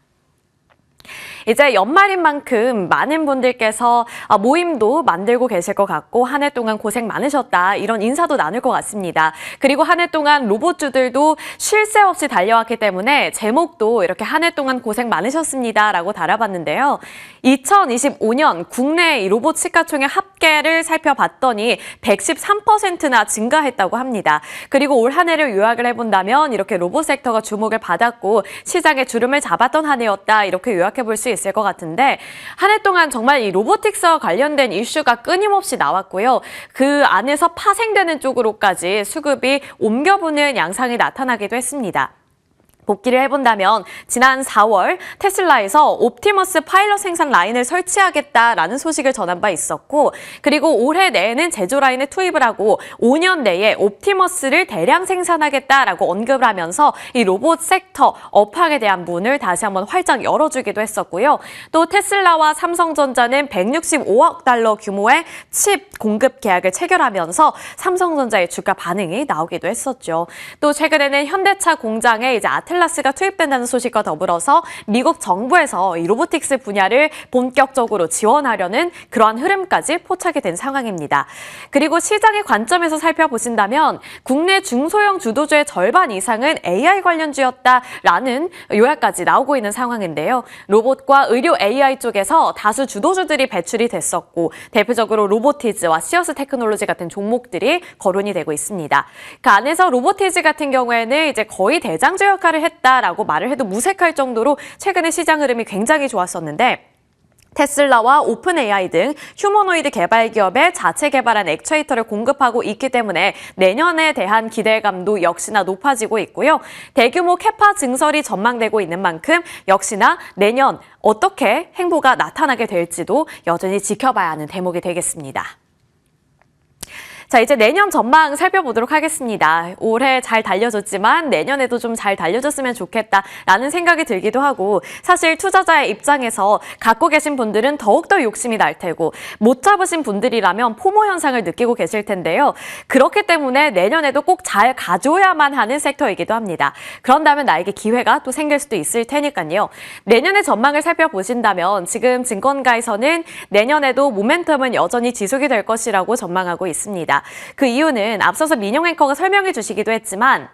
이제 연말인 만큼 많은 분들께서 모임도 만들고 계실 것 같고 한 해 동안 고생 많으셨다, 이런 인사도 나눌 것 같습니다. 그리고 한 해 동안 로봇주들도 쉴 새 없이 달려왔기 때문에 제목도 이렇게 한 해 동안 고생 많으셨습니다 라고 달아봤는데요. 2025년 국내 이 로봇 시가총액 합계를 살펴봤더니 113%나 증가했다고 합니다. 그리고 올 한 해를 요약을 해본다면 이렇게 로봇 섹터가 주목을 받았고 시장의 주름을 잡았던 한 해였다, 이렇게 요약해 볼 수 있을 것 같은데 한 해 동안 정말 이 로보틱스와 관련된 이슈가 끊임없이 나왔고요. 그 안에서 파생되는 쪽으로까지 수급이 옮겨보는 양상이 나타나기도 했습니다. 복기를 해본다면 지난 4월 테슬라에서 옵티머스 파일럿 생산 라인을 설치하겠다라는 소식을 전한 바 있었고, 그리고 올해 내에는 제조 라인에 투입을 하고 5년 내에 옵티머스를 대량 생산하겠다라고 언급을 하면서 이 로봇 섹터 업황에 대한 문을 다시 한번 활짝 열어주기도 했었고요. 또 테슬라와 삼성전자는 165억 달러 규모의 칩 공급 계약을 체결하면서 삼성전자의 주가 반응이 나오기도 했었죠. 또 최근에는 현대차 공장에 이제 아틀라스가 투입된다는 소식과 더불어서 미국 정부에서 이 로보틱스 분야를 본격적으로 지원하려는 그러한 흐름까지 포착이 된 상황입니다. 그리고 시장의 관점에서 살펴보신다면 국내 중소형 주도주의 절반 이상은 AI 관련주였다라는 요약까지 나오고 있는 상황인데요. 로봇과 의료 AI 쪽에서 다수 주도주들이 배출이 됐었고 대표적으로 로보티즈와 시어스 테크놀로지 같은 종목들이 거론이 되고 있습니다. 그 안에서 로보티즈 같은 경우에는 이제 거의 대장주 역할을 했다라고 말을 해도 무색할 정도로 최근에 시장 흐름이 굉장히 좋았었는데 테슬라와 오픈 AI 등 휴머노이드 개발 기업에 자체 개발한 액추에이터를 공급하고 있기 때문에 내년에 대한 기대감도 역시나 높아지고 있고요. 대규모 캐파 증설이 전망되고 있는 만큼 역시나 내년 어떻게 행보가 나타나게 될지도 여전히 지켜봐야 하는 대목이 되겠습니다. 자, 이제 내년 전망 살펴보도록 하겠습니다. 올해 잘 달려줬지만 내년에도 좀 잘 달려줬으면 좋겠다라는 생각이 들기도 하고, 사실 투자자의 입장에서 갖고 계신 분들은 더욱더 욕심이 날 테고 못 잡으신 분들이라면 포모 현상을 느끼고 계실 텐데요. 그렇기 때문에 내년에도 꼭 잘 가줘야만 하는 섹터이기도 합니다. 그런다면 나에게 기회가 또 생길 수도 있을 테니까요. 내년의 전망을 살펴보신다면 지금 증권가에서는 내년에도 모멘텀은 여전히 지속이 될 것이라고 전망하고 있습니다. 그 이유는 앞서서 민영 앵커가 설명해 주시기도 했지만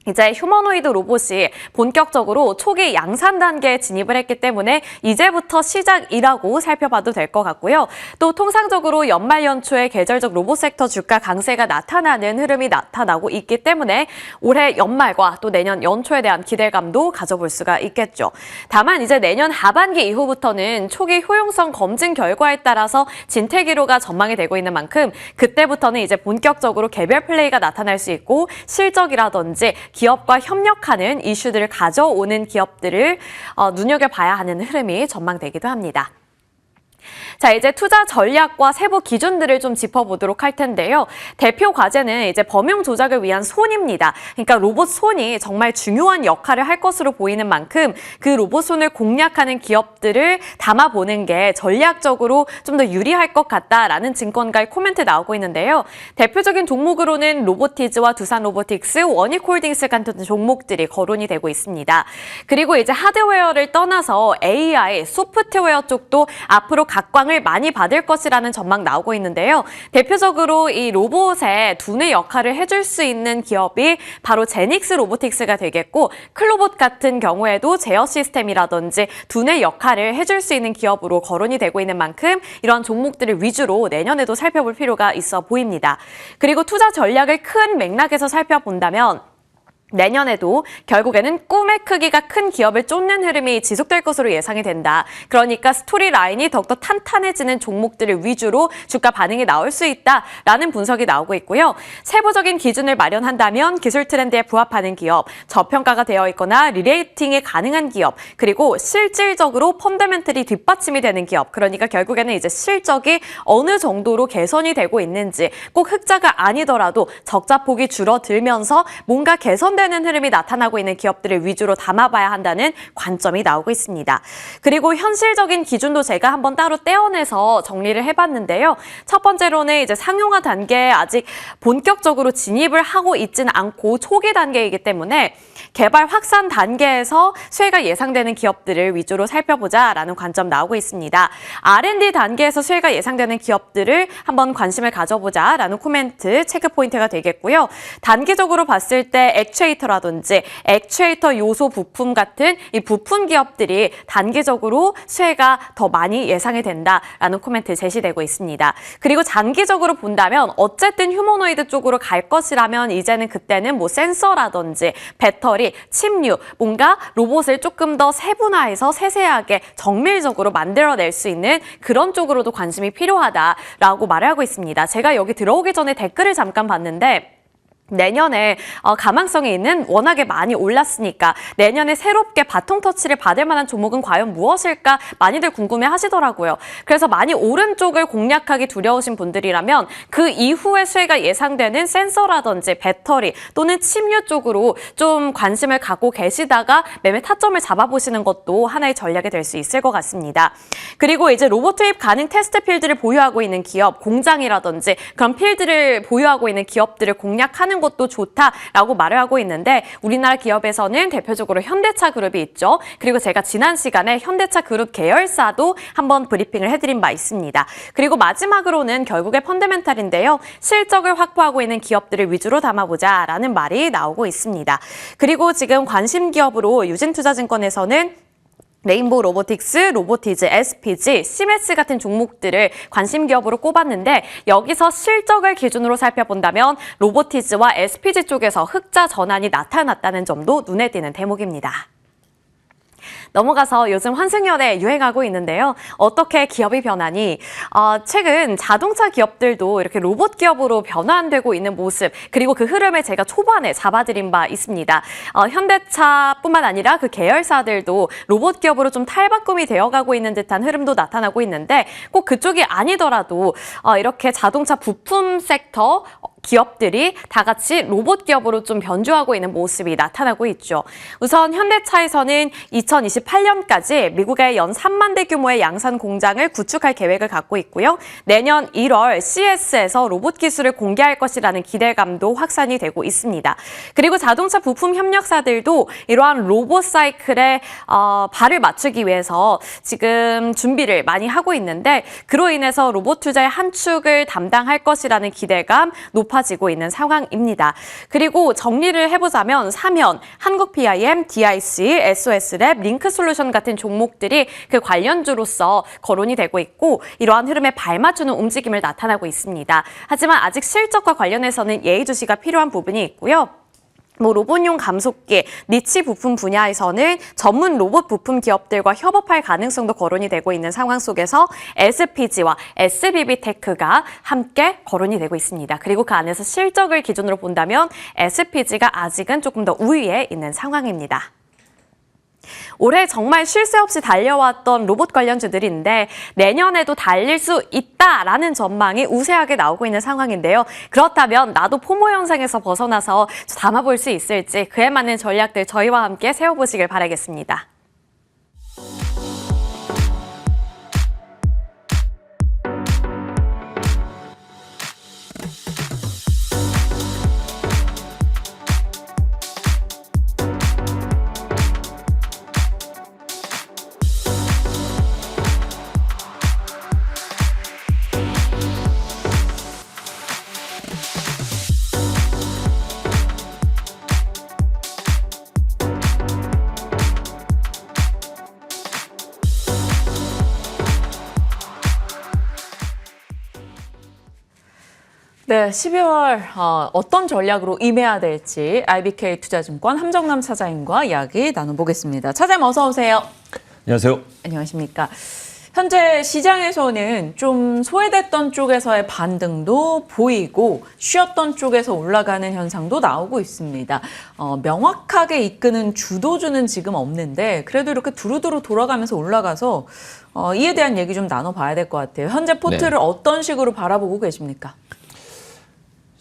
이제 휴머노이드 로봇이 본격적으로 초기 양산 단계에 진입을 했기 때문에 이제부터 시작이라고 살펴봐도 될 것 같고요. 또 통상적으로 연말 연초에 계절적 로봇 섹터 주가 강세가 나타나는 흐름이 나타나고 있기 때문에 올해 연말과 또 내년 연초에 대한 기대감도 가져볼 수가 있겠죠. 다만 이제 내년 하반기 이후부터는 초기 효용성 검증 결과에 따라서 진퇴기로가 전망이 되고 있는 만큼 그때부터는 이제 본격적으로 개별 플레이가 나타날 수 있고 실적이라든지 기업과 협력하는 이슈들을 가져오는 기업들을 눈여겨봐야 하는 흐름이 전망되기도 합니다. 자, 이제 투자 전략과 세부 기준들을 좀 짚어보도록 할 텐데요. 대표 과제는 이제 범용 조작을 위한 손입니다. 그러니까 로봇 손이 정말 중요한 역할을 할 것으로 보이는 만큼 그 로봇 손을 공략하는 기업들을 담아보는 게 전략적으로 좀 더 유리할 것 같다라는 증권가의 코멘트 나오고 있는데요. 대표적인 종목으로는 로보티즈와 두산 로보틱스, 원익홀딩스 같은 종목들이 거론이 되고 있습니다. 그리고 이제 하드웨어를 떠나서 AI, 소프트웨어 쪽도 앞으로 각광을 많이 받을 것이라는 전망 나오고 있는데요. 대표적으로 이 로봇의 두뇌 역할을 해줄 수 있는 기업이 바로 제닉스 로보틱스가 되겠고, 클로봇 같은 경우에도 제어 시스템이라든지 두뇌 역할을 해줄 수 있는 기업으로 거론이 되고 있는 만큼 이런 종목들을 위주로 내년에도 살펴볼 필요가 있어 보입니다. 그리고 투자 전략을 큰 맥락에서 살펴본다면 내년에도 결국에는 꿈의 크기가 큰 기업을 쫓는 흐름이 지속될 것으로 예상이 된다. 그러니까 스토리 라인이 더욱더 탄탄해지는 종목들을 위주로 주가 반응이 나올 수 있다라는 분석이 나오고 있고요. 세부적인 기준을 마련한다면 기술 트렌드에 부합하는 기업, 저평가가 되어 있거나 리레이팅이 가능한 기업, 그리고 실질적으로 펀더멘털이 뒷받침이 되는 기업, 그러니까 결국에는 이제 실적이 어느 정도로 개선이 되고 있는지, 꼭 흑자가 아니더라도 적자폭이 줄어들면서 뭔가 개선되는 흐름이 나타나고 있는 기업들을 위주로 담아봐야 한다는 관점이 나오고 있습니다. 그리고 현실적인 기준도 제가 한번 따로 떼어내서 정리를 해봤는데요. 첫 번째로는 이제 상용화 단계에 아직 본격적으로 진입을 하고 있지는 않고 초기 단계이기 때문에 개발 확산 단계에서 수혜가 예상되는 기업들을 위주로 살펴보자라는 관점 나오고 있습니다. R&D 단계에서 수혜가 예상되는 기업들을 한번 관심을 가져보자라는 코멘트, 체크 포인트가 되겠고요. 단기적으로 봤을 때 액추에이터라든지 액추에이터 요소 부품 같은 이 부품 기업들이 단기적으로 수혜가 더 많이 예상이 된다라는 코멘트 제시되고 있습니다. 그리고 장기적으로 본다면 어쨌든 휴머노이드 쪽으로 갈 것이라면 이제는 그때는 뭐 센서라든지 배터리, 침류, 뭔가 로봇을 조금 더 세분화해서 세세하게 정밀적으로 만들어낼 수 있는 그런 쪽으로도 관심이 필요하다라고 말을 하고 있습니다. 제가 여기 들어오기 전에 댓글을 잠깐 봤는데 내년에 가망성이 있는, 워낙에 많이 올랐으니까 내년에 새롭게 바통 터치를 받을 만한 종목은 과연 무엇일까 많이들 궁금해 하시더라고요. 그래서 많이 오른 쪽을 공략하기 두려우신 분들이라면 그 이후에 수혜가 예상되는 센서라든지 배터리 또는 침류 쪽으로 좀 관심을 갖고 계시다가 매매 타점을 잡아보시는 것도 하나의 전략이 될 수 있을 것 같습니다. 그리고 이제 로봇 투입 가능 테스트 필드를 보유하고 있는 기업, 공장이라든지 그런 필드를 보유하고 있는 기업들을 공략하는 것도 좋다라고 말을 하고 있는데, 우리나라 기업에서는 대표적으로 현대차 그룹이 있죠. 그리고 제가 지난 시간에 현대차 그룹 계열사도 한번 브리핑을 해드린 바 있습니다. 그리고 마지막으로는 결국에 펀더멘탈인데요. 실적을 확보하고 있는 기업들을 위주로 담아보자라는 말이 나오고 있습니다. 그리고 지금 관심 기업으로 유진투자증권에서는 레인보우 로보틱스, 로보티즈, SPG, 시메스 같은 종목들을 관심 기업으로 꼽았는데, 여기서 실적을 기준으로 살펴본다면 로보티즈와 SPG 쪽에서 흑자 전환이 나타났다는 점도 눈에 띄는 대목입니다. 넘어가서 요즘 환승연애 유행하고 있는데요. 어떻게 기업이 변하니? 최근 자동차 기업들도 이렇게 로봇 기업으로 변환되고 있는 모습, 그리고 그 흐름을 제가 초반에 잡아드린 바 있습니다. 현대차뿐만 아니라 그 계열사들도 로봇 기업으로 좀 탈바꿈이 되어가고 있는 듯한 흐름도 나타나고 있는데, 꼭 그쪽이 아니더라도 이렇게 자동차 부품 섹터 기업들이 다 같이 로봇 기업으로 좀 변주하고 있는 모습이 나타나고 있죠. 우선 현대차에서는 2028년까지 미국의 연 3만 대 규모의 양산 공장을 구축할 계획을 갖고 있고요. 내년 1월 CES에서 로봇 기술을 공개할 것이라는 기대감도 확산이 되고 있습니다. 그리고 자동차 부품 협력사들도 이러한 로봇 사이클에 발을 맞추기 위해서 지금 준비를 많이 하고 있는데, 그로 인해서 로봇 투자의 한 축을 담당할 것이라는 기대감 높아지고 있는 상황입니다. 그리고 정리를 해보자면 사면, 한국 PIM, DIC, SOS랩, 링크솔루션 같은 종목들이 그 관련주로서 거론이 되고 있고, 이러한 흐름에 발맞추는 움직임을 나타나고 있습니다. 하지만 아직 실적과 관련해서는 예의주시가 필요한 부분이 있고요. 로봇용 감속기, 니치 부품 분야에서는 전문 로봇 부품 기업들과 협업할 가능성도 거론이 되고 있는 상황 속에서 SPG와 SBB테크가 함께 거론이 되고 있습니다. 그리고 그 안에서 실적을 기준으로 본다면 SPG가 아직은 조금 더 우위에 있는 상황입니다. 올해 정말 쉴 새 없이 달려왔던 로봇 관련주들인데 내년에도 달릴 수 있다라는 전망이 우세하게 나오고 있는 상황인데요. 그렇다면 나도 포모 현상에서 벗어나서 담아볼 수 있을지 그에 맞는 전략들 저희와 함께 세워보시길 바라겠습니다. 네, 12월 어떤 전략으로 임해야 될지 IBK 투자증권 함정남 차장님과 이야기 나눠보겠습니다. 차장님 어서 오세요. 안녕하세요. 안녕하십니까. 현재 시장에서는 좀 소외됐던 쪽에서의 반등도 보이고 쉬었던 쪽에서 올라가는 현상도 나오고 있습니다. 명확하게 이끄는 주도주는 지금 없는데 그래도 이렇게 두루두루 돌아가면서 올라가서 이에 대한 얘기 좀 나눠봐야 될 것 같아요. 현재 포트를 어떤 식으로 바라보고 계십니까?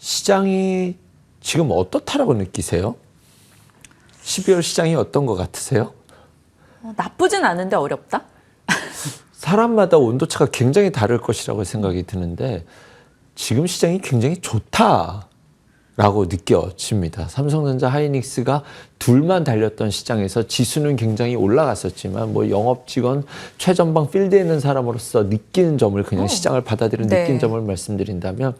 시장이 지금 어떻다라고 느끼세요? 12월 시장이 어떤 것 같으세요? 나쁘진 않은데 어렵다? 사람마다 온도차가 굉장히 다를 것이라고 생각이 드는데 지금 시장이 굉장히 좋다라고 느껴집니다. 삼성전자, 하이닉스가 둘만 달렸던 시장에서 지수는 굉장히 올라갔었지만 뭐 영업 직원 최전방 필드에 있는 사람으로서 느끼는 점을 그냥 시장을 받아들이는 느끼는 점을 말씀드린다면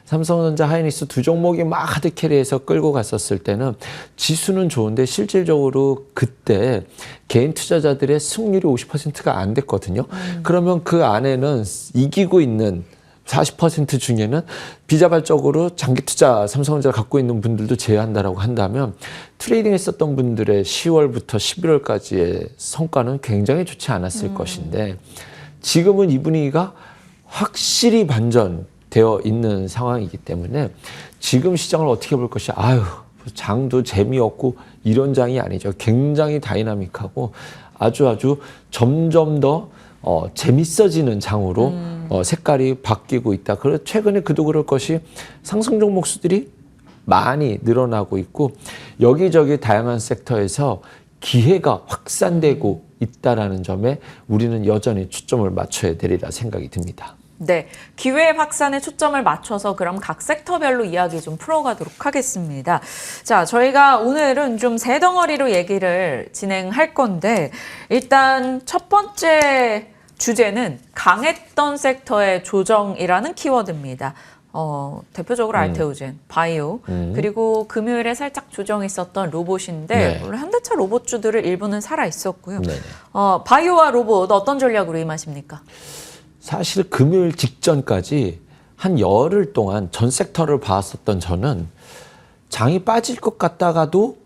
삼성전자, 하이닉스 두 종목이 막 하드캐리해서 끌고 갔었을 때는 지수는 좋은데 실질적으로 그때 개인 투자자들의 승률이 50%가 안 됐거든요. 그러면 그 안에는 이기고 있는 40% 중에는 비자발적으로 장기 투자 삼성전자를 갖고 있는 분들도 제외한다라고 한다면 트레이딩 했었던 분들의 10월부터 11월까지의 성과는 굉장히 좋지 않았을 것인데 지금은 이 분위기가 확실히 반전되어 있는 상황이기 때문에 지금 시장을 어떻게 볼 것이 장도 재미없고 이런 장이 아니죠. 굉장히 다이나믹하고 아주 점점 더 재밌어지는 장으로 색깔이 바뀌고 있다. 그리고 최근에 그도 그럴 것이 상승 종목 수들이 많이 늘어나고 있고 여기저기 다양한 섹터에서 기회가 확산되고 있다라는 점에 우리는 여전히 초점을 맞춰야 되리라 생각이 듭니다. 네, 기회 확산에 초점을 맞춰서 그럼 각 섹터별로 이야기 좀 풀어가도록 하겠습니다. 자, 저희가 오늘은 좀 세 덩어리로 얘기를 진행할 건데 일단 첫 번째 주제는 강했던 섹터의 조정이라는 키워드입니다. 대표적으로 알테오젠, 바이오, 그리고 금요일에 살짝 조정이 있었던 로봇인데 원래 현대차 로봇주들을 일부는 살아 있었고요. 바이오와 로봇 어떤 전략으로 임하십니까? 사실 금요일 직전까지 한 열흘 동안 전 섹터를 봤었던 저는 장이 빠질 것 같다가도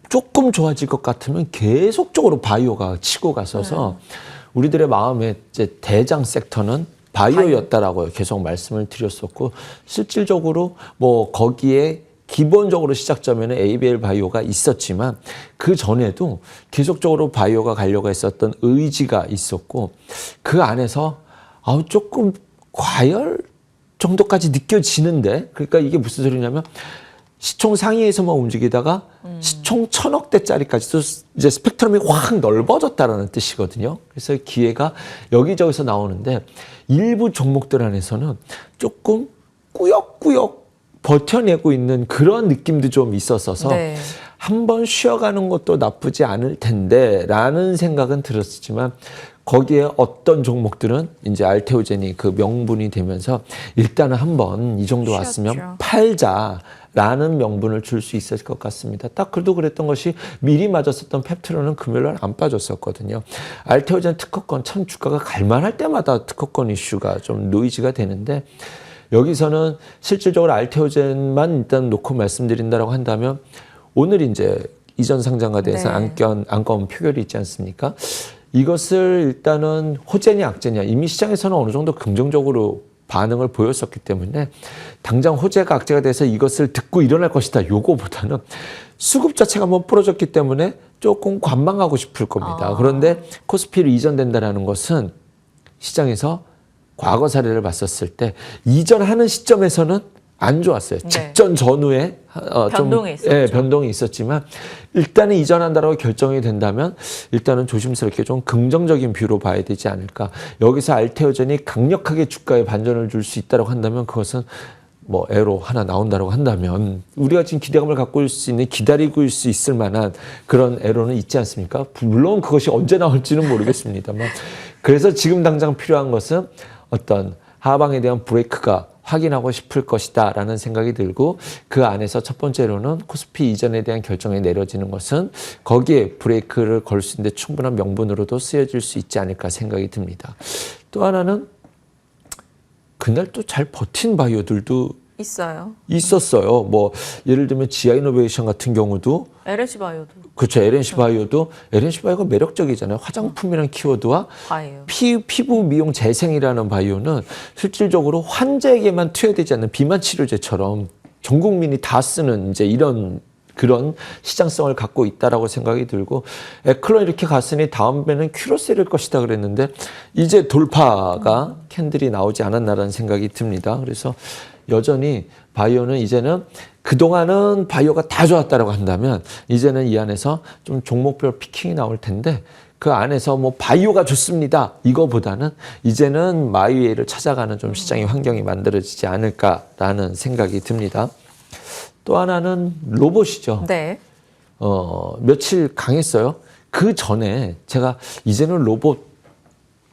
조금 좋아질 것 같으면 계속적으로 바이오가 치고 갔어서 우리들의 마음에 이제 대장 섹터는 바이오였다라고 계속 말씀을 드렸었고 실질적으로 뭐 거기에 기본적으로 시작점에는 ABL 바이오가 있었지만 그 전에도 계속적으로 바이오가 가려고 했었던 의지가 있었고 그 안에서 조금 과열 정도까지 느껴지는데 그러니까 이게 무슨 소리냐면 시총 상위에서만 움직이다가 시총 1000억대짜리까지도 이제 스펙트럼이 확 넓어졌다라는 뜻이거든요. 그래서 기회가 여기저기서 나오는데 일부 종목들 안에서는 조금 꾸역꾸역 버텨내고 있는 그런 느낌도 좀 있었어서 한번 쉬어가는 것도 나쁘지 않을 텐데 라는 생각은 들었지만 거기에 어떤 종목들은 이제 알테오젠이 그 명분이 되면서 일단은 한번 이 정도 왔으면 팔자라는 명분을 줄 수 있을 것 같습니다. 딱 그래도 그랬던 것이 미리 맞았었던 펩트로는 금요일날 안 빠졌었거든요. 알테오젠 특허권 참 주가가 갈만할 때마다 특허권 이슈가 좀 노이즈가 되는데 여기서는 실질적으로 알테오젠만 일단 놓고 말씀드린다라고 한다면 오늘 이제 이전 상장과 대해서 안건 표결이 있지 않습니까? 이것을 일단은 호재냐 악재냐 이미 시장에서는 어느 정도 긍정적으로 반응을 보였었기 때문에 당장 호재가 악재가 돼서 이것을 듣고 일어날 것이다. 요거보다는 수급 자체가 한번 부러졌기 때문에 조금 관망하고 싶을 겁니다. 그런데 코스피로 이전된다라는 것은 시장에서 과거 사례를 봤었을 때 이전하는 시점에서는 안 좋았어요. 직전 전후에 변동이 있었죠. 예, 변동이 있었지만 일단은 이전한다라고 결정이 된다면 일단은 조심스럽게 좀 긍정적인 뷰로 봐야 되지 않을까. 여기서 알테오젠이 강력하게 주가에 반전을 줄 수 있다고 한다면 그것은 뭐 에로 하나 나온다고 한다면 우리가 지금 기대감을 갖고 있을 수 있는 기다리고 있을 수 있을 만한 그런 에로는 있지 않습니까? 물론 그것이 언제 나올지는 모르겠습니다만 그래서 지금 당장 필요한 것은 어떤 하방에 대한 브레이크가 확인하고 싶을 것이다 라는 생각이 들고 그 안에서 첫 번째로는 코스피 이전에 대한 결정이 내려지는 것은 거기에 브레이크를 걸 수 있는데 충분한 명분으로도 쓰여질 수 있지 않을까 생각이 듭니다. 또 하나는 그날 또 잘 버틴 바이오들도 있었어요. 뭐 예를 들면 지아이노베이션 같은 경우도 LNC 바이오도. 그렇죠. LNC 바이오도 LNC 바이오가 매력적이잖아요. 화장품이라는 키워드와 바이오. 피부 미용 재생이라는 바이오는 실질적으로 환자에게만 투여되지 않는 비만 치료제처럼 전 국민이 다 쓰는 이제 이런 그런 시장성을 갖고 있다라고 생각이 들고 에클론 이렇게 갔으니 다음에는 큐로셀일 것이다 그랬는데 이제 돌파가 캔들이 나오지 않았나라는 생각이 듭니다. 그래서 여전히 바이오는 이제는 그동안은 바이오가 다 좋았다라고 한다면 이제는 이 안에서 좀 종목별 피킹이 나올 텐데 그 안에서 뭐 바이오가 좋습니다. 이거보다는 이제는 마이웨이를 찾아가는 좀 시장의 환경이 만들어지지 않을까라는 생각이 듭니다. 또 하나는 로봇이죠. 네. 며칠 강했어요. 그 전에 제가 이제는 로봇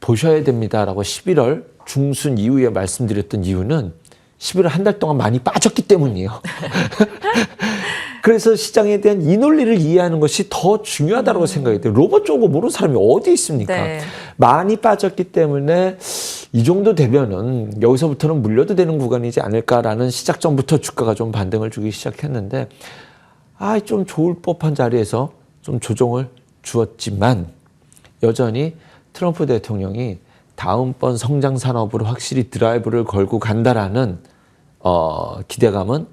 보셔야 됩니다라고 11월 중순 이후에 말씀드렸던 이유는 11월 한 달 동안 많이 빠졌기 때문이에요. 그래서 시장에 대한 이 논리를 이해하는 것이 더 중요하다고 생각이 돼요. 로봇 쪽을 모르는 사람이 어디 있습니까? 네. 많이 많이 빠졌기 때문에 이 정도 되면은 여기서부터는 물려도 되는 구간이지 않을까라는 시작 전부터 주가가 좀 반등을 주기 시작했는데 좀 좋을 법한 자리에서 좀 조정을 주었지만 여전히 트럼프 대통령이 다음번 성장 산업으로 확실히 드라이브를 걸고 간다라는 기대감은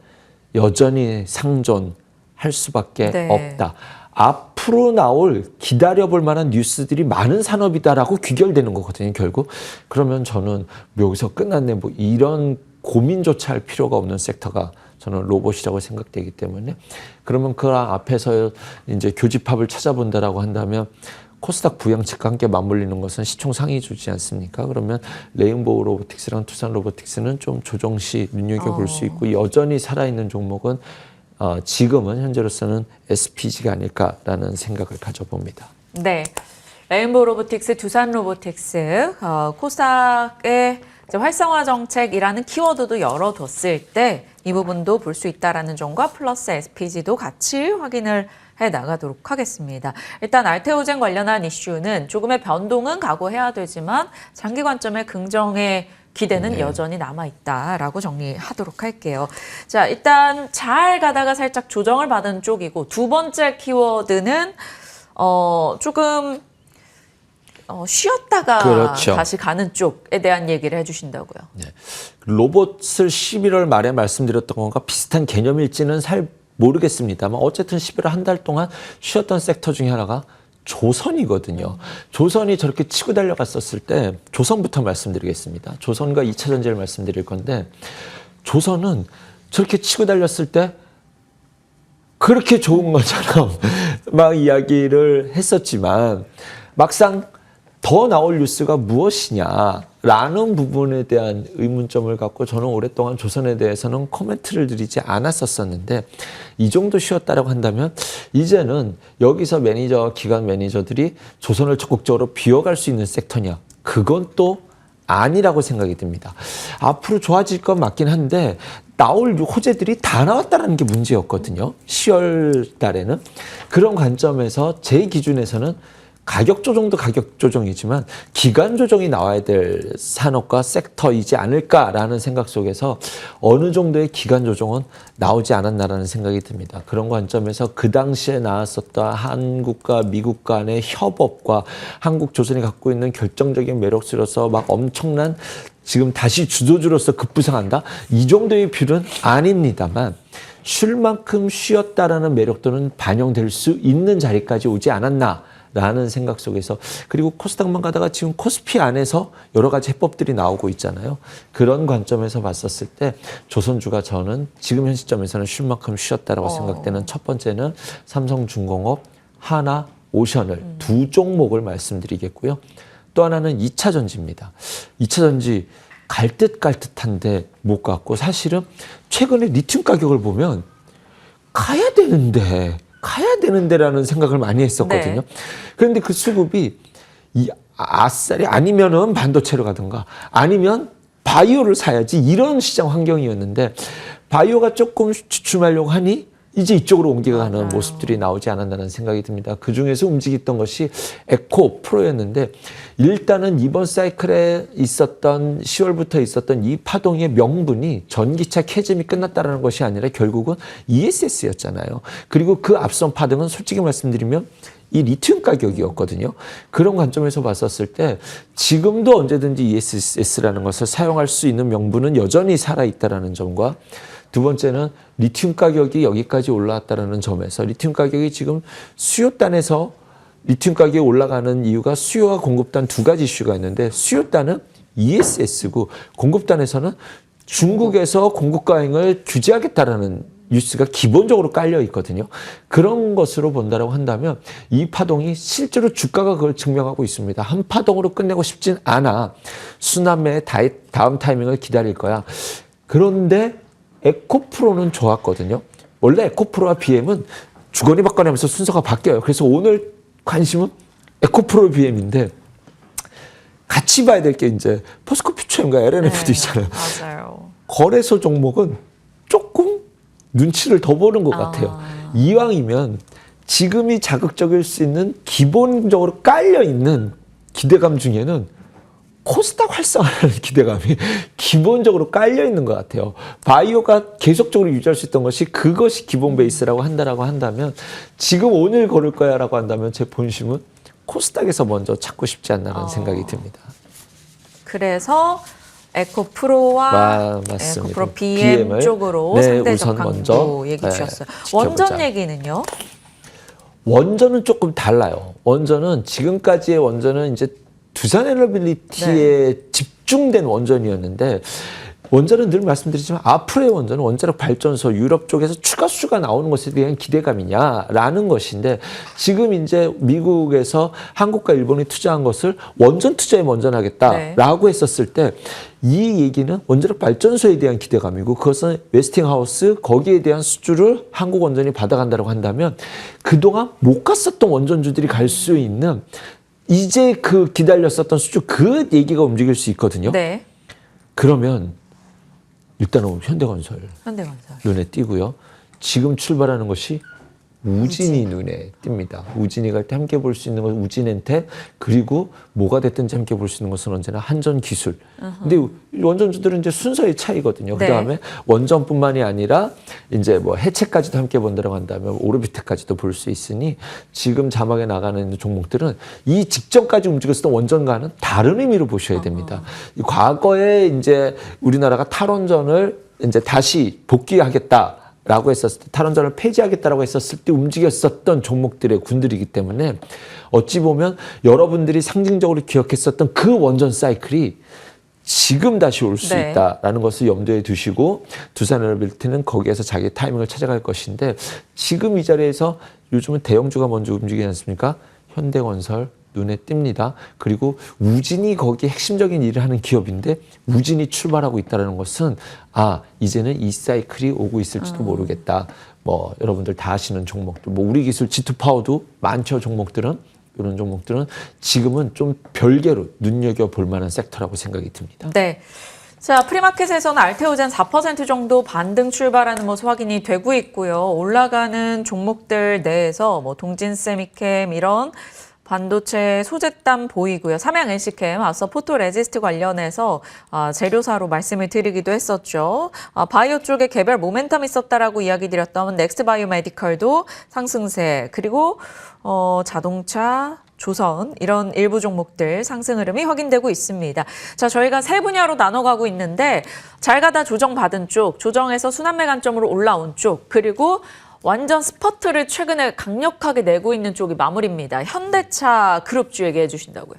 여전히 상존할 수밖에 없다. 앞으로 나올 기다려볼 만한 뉴스들이 많은 산업이다라고 귀결되는 거거든요, 결국. 그러면 저는 여기서 끝났네. 뭐 이런 고민조차 할 필요가 없는 섹터가 저는 로봇이라고 생각되기 때문에 그러면 그 앞에서 이제 교집합을 찾아본다라고 한다면 코스닥 부양측과 함께 맞물리는 것은 시총 상위주지 않습니까? 그러면 레인보우 로보틱스랑 투산 로보틱스는 좀 조정 시 눈여겨볼 수 있고 여전히 살아있는 종목은 지금은 현재로서는 SPG가 아닐까라는 생각을 가져봅니다. 네. 레인보우 로보틱스, 두산 로보틱스, 코스닥의 활성화 정책이라는 키워드도 열어뒀을 때 이 부분도 볼 수 있다라는 점과 플러스 SPG도 같이 확인을 해 나가도록 하겠습니다. 일단 알테오젠 관련한 이슈는 조금의 변동은 각오해야 되지만 장기 관점의 긍정의 기대는 여전히 남아있다라고 정리하도록 할게요. 자, 일단 잘 가다가 살짝 조정을 받은 쪽이고 두 번째 키워드는 조금 쉬었다가 그렇죠. 다시 가는 쪽에 대한 얘기를 해주신다고요. 네. 로봇을 11월 말에 말씀드렸던 것과 비슷한 개념일지는 잘 모르겠습니다만 어쨌든 11월 한 달 동안 쉬었던 섹터 중에 하나가 조선이거든요. 조선이 저렇게 치고 달려갔었을 때 조선부터 말씀드리겠습니다. 조선과 2차 전지를 말씀드릴 건데 조선은 저렇게 치고 달렸을 때 그렇게 좋은 것처럼 막 이야기를 했었지만 막상 더 나올 뉴스가 무엇이냐라는 부분에 대한 의문점을 갖고 저는 오랫동안 조선에 대해서는 코멘트를 드리지 않았었는데 이 정도 쉬었다라고 한다면 이제는 여기서 기관 매니저들이 조선을 적극적으로 비워갈 수 있는 섹터냐 그건 또 아니라고 생각이 듭니다. 앞으로 좋아질 건 맞긴 한데 나올 호재들이 다 나왔다는 게 문제였거든요. 10월 달에는. 그런 관점에서 제 기준에서는 가격 조정도 가격 조정이지만 기간 조정이 나와야 될 산업과 섹터이지 않을까라는 생각 속에서 어느 정도의 기간 조정은 나오지 않았나라는 생각이 듭니다. 그런 관점에서 그 당시에 나왔었던 한국과 미국 간의 협업과 한국 조선이 갖고 있는 결정적인 매력으로서 막 엄청난 지금 다시 주도주로서 급부상한다? 이 정도의 뷰는 아닙니다만 쉴 만큼 쉬었다라는 매력도는 반영될 수 있는 자리까지 오지 않았나라는 생각 속에서 그리고 코스닥만 가다가 지금 코스피 안에서 여러 가지 해법들이 나오고 있잖아요. 그런 관점에서 봤었을 때 조선주가 저는 지금 현 시점에서는 쉴 만큼 쉬었다라고 생각되는 첫 번째는 삼성중공업, 하나, 오션을 두 종목을 말씀드리겠고요. 또 하나는 2차 전지입니다. 2차 전지 갈 듯 갈 듯한데 못 갔고 사실은 최근에 리튬 가격을 보면 가야 되는데라는 생각을 많이 했었거든요. 네. 그런데 그 수급이 이 아싸리 아니면은 반도체로 가든가 아니면 바이오를 사야지 이런 시장 환경이었는데 바이오가 조금 주춤하려고 하니 이제 이쪽으로 옮겨가는 모습들이 나오지 않았나는 생각이 듭니다. 그중에서 움직였던 것이 에코프로였는데 일단은 이번 사이클에 있었던 10월부터 있었던 이 파동의 명분이 전기차 캐즘이 끝났다는 것이 아니라 결국은 ESS였잖아요. 그리고 그 앞선 파동은 솔직히 말씀드리면 이 리튬 가격이었거든요. 그런 관점에서 봤었을 때 지금도 언제든지 ESS라는 것을 사용할 수 있는 명분은 여전히 살아있다는 점과 두 번째는 리튬 가격이 여기까지 올라왔다는 점에서 리튬 가격이 지금 수요단에서 리튬 가격이 올라가는 이유가 수요와 공급단 두 가지 이슈가 있는데 수요단은 ESS고 공급단에서는 중국에서 공급 과잉을 규제하겠다라는 뉴스가 기본적으로 깔려 있거든요. 그런 것으로 본다라고 한다면 이 파동이 실제로 주가가 그걸 증명하고 있습니다. 한 파동으로 끝내고 싶진 않아. 순환매의 다음 타이밍을 기다릴 거야. 그런데 에코프로는 좋았거든요. 원래 에코프로와 BM은 주거니 받거니 하면서 순서가 바뀌어요. 그래서 오늘 관심은 에코프로 BM인데 같이 봐야 될 게 이제 포스코 퓨처엠과 LNF도 있잖아요. 맞아요. 거래소 종목은 조금 눈치를 더 보는 것 같아요. 이왕이면 지금이 자극적일 수 있는 기본적으로 깔려있는 기대감 중에는 코스닥 활성화라는 기대감이 기본적으로 깔려있는 것 같아요. 바이오가 계속적으로 유지할 수 있던 것이 그것이 기본 베이스라고 한다면 지금 오늘 고를 거야 라고 한다면 제 본심은 코스닥에서 먼저 찾고 싶지 않나라는 생각이 듭니다. 그래서 에코프로와 맞습니다. 에코프로 BM 쪽으로 네, 상대적 우선 강도 먼저 얘기 주셨어요. 지켜보자. 원전 얘기는요? 원전은 조금 달라요. 원전은 지금까지의 원전은 이제 두산 에너빌리티에 집중된 원전이었는데 원전은 늘 말씀드리지만 앞으로의 원전은 원자력 발전소 유럽 쪽에서 추가 수주가 나오는 것에 대한 기대감이냐라는 것인데 지금 이제 미국에서 한국과 일본이 투자한 것을 원전 투자에 먼저 하겠다라고 했었을 때 이 얘기는 원자력 발전소에 대한 기대감이고 그것은 웨스팅하우스 거기에 대한 수주를 한국 원전이 받아간다고 한다면 그동안 못 갔었던 원전주들이 갈 수 있는 이제 그 기다렸었던 수주 그 얘기가 움직일 수 있거든요. 네. 그러면 일단은 현대건설 눈에 띄고요. 지금 출발하는 것이 우진이 눈에 띕니다. 우진이 갈 때 함께 볼 수 있는 것은 우진엔텍 그리고 뭐가 됐든지 함께 볼 수 있는 것은 언제나 한전기술. 근데 원전주들은 이제 순서의 차이거든요. 네. 그다음에 원전뿐만이 아니라 이제 뭐 해체까지도 함께 본다고 한다면 오르비트까지도 볼 수 있으니 지금 자막에 나가는 종목들은 이 직전까지 움직였었던 원전과는 다른 의미로 보셔야 됩니다. 과거에 이제 우리나라가 탈원전을 이제 다시 복귀하겠다. 라고 했었을 때 탈원전을 폐지하겠다라고 했었을 때 움직였었던 종목들의 군들이기 때문에 어찌 보면 여러분들이 상징적으로 기억했었던 그 원전 사이클이 지금 다시 올 수 네. 있다라는 것을 염두에 두시고 두산에너빌리티는 거기에서 자기 타이밍을 찾아갈 것인데 지금 이 자리에서 요즘은 대형주가 먼저 움직이지 않습니까? 현대건설 눈에 띕니다. 그리고 우진이 거기에 핵심적인 일을 하는 기업인데 우진이 출발하고 있다는 것은 이제는 이 사이클이 오고 있을지도 모르겠다. 뭐 여러분들 다 아시는 종목들, 뭐 우리 기술 G2파워도 많죠. 종목들은 이런 종목들은 지금은 좀 별개로 눈여겨볼 만한 섹터라고 생각이 듭니다. 네. 자, 프리마켓에서는 알테오젠 4% 정도 반등 출발하는 모습 확인이 되고 있고요. 올라가는 종목들 내에서 뭐 동진세미캠 이런 반도체 소재담 보이고요. 삼양 NC캠 앞서 포토레지스트 관련해서 재료사로 말씀을 드리기도 했었죠. 바이오 쪽에 개별 모멘텀 있었다라고 이야기 드렸던 넥스트 바이오메디컬도 상승세, 그리고 자동차, 조선 이런 일부 종목들 상승 흐름이 확인되고 있습니다. 자, 저희가 세 분야로 나눠가고 있는데 잘 가다 조정받은 쪽, 조정에서 순환매 관점으로 올라온 쪽, 그리고 완전 스퍼트를 최근에 강력하게 내고 있는 쪽이 마무리입니다. 현대차 그룹주 얘기해 주신다고요.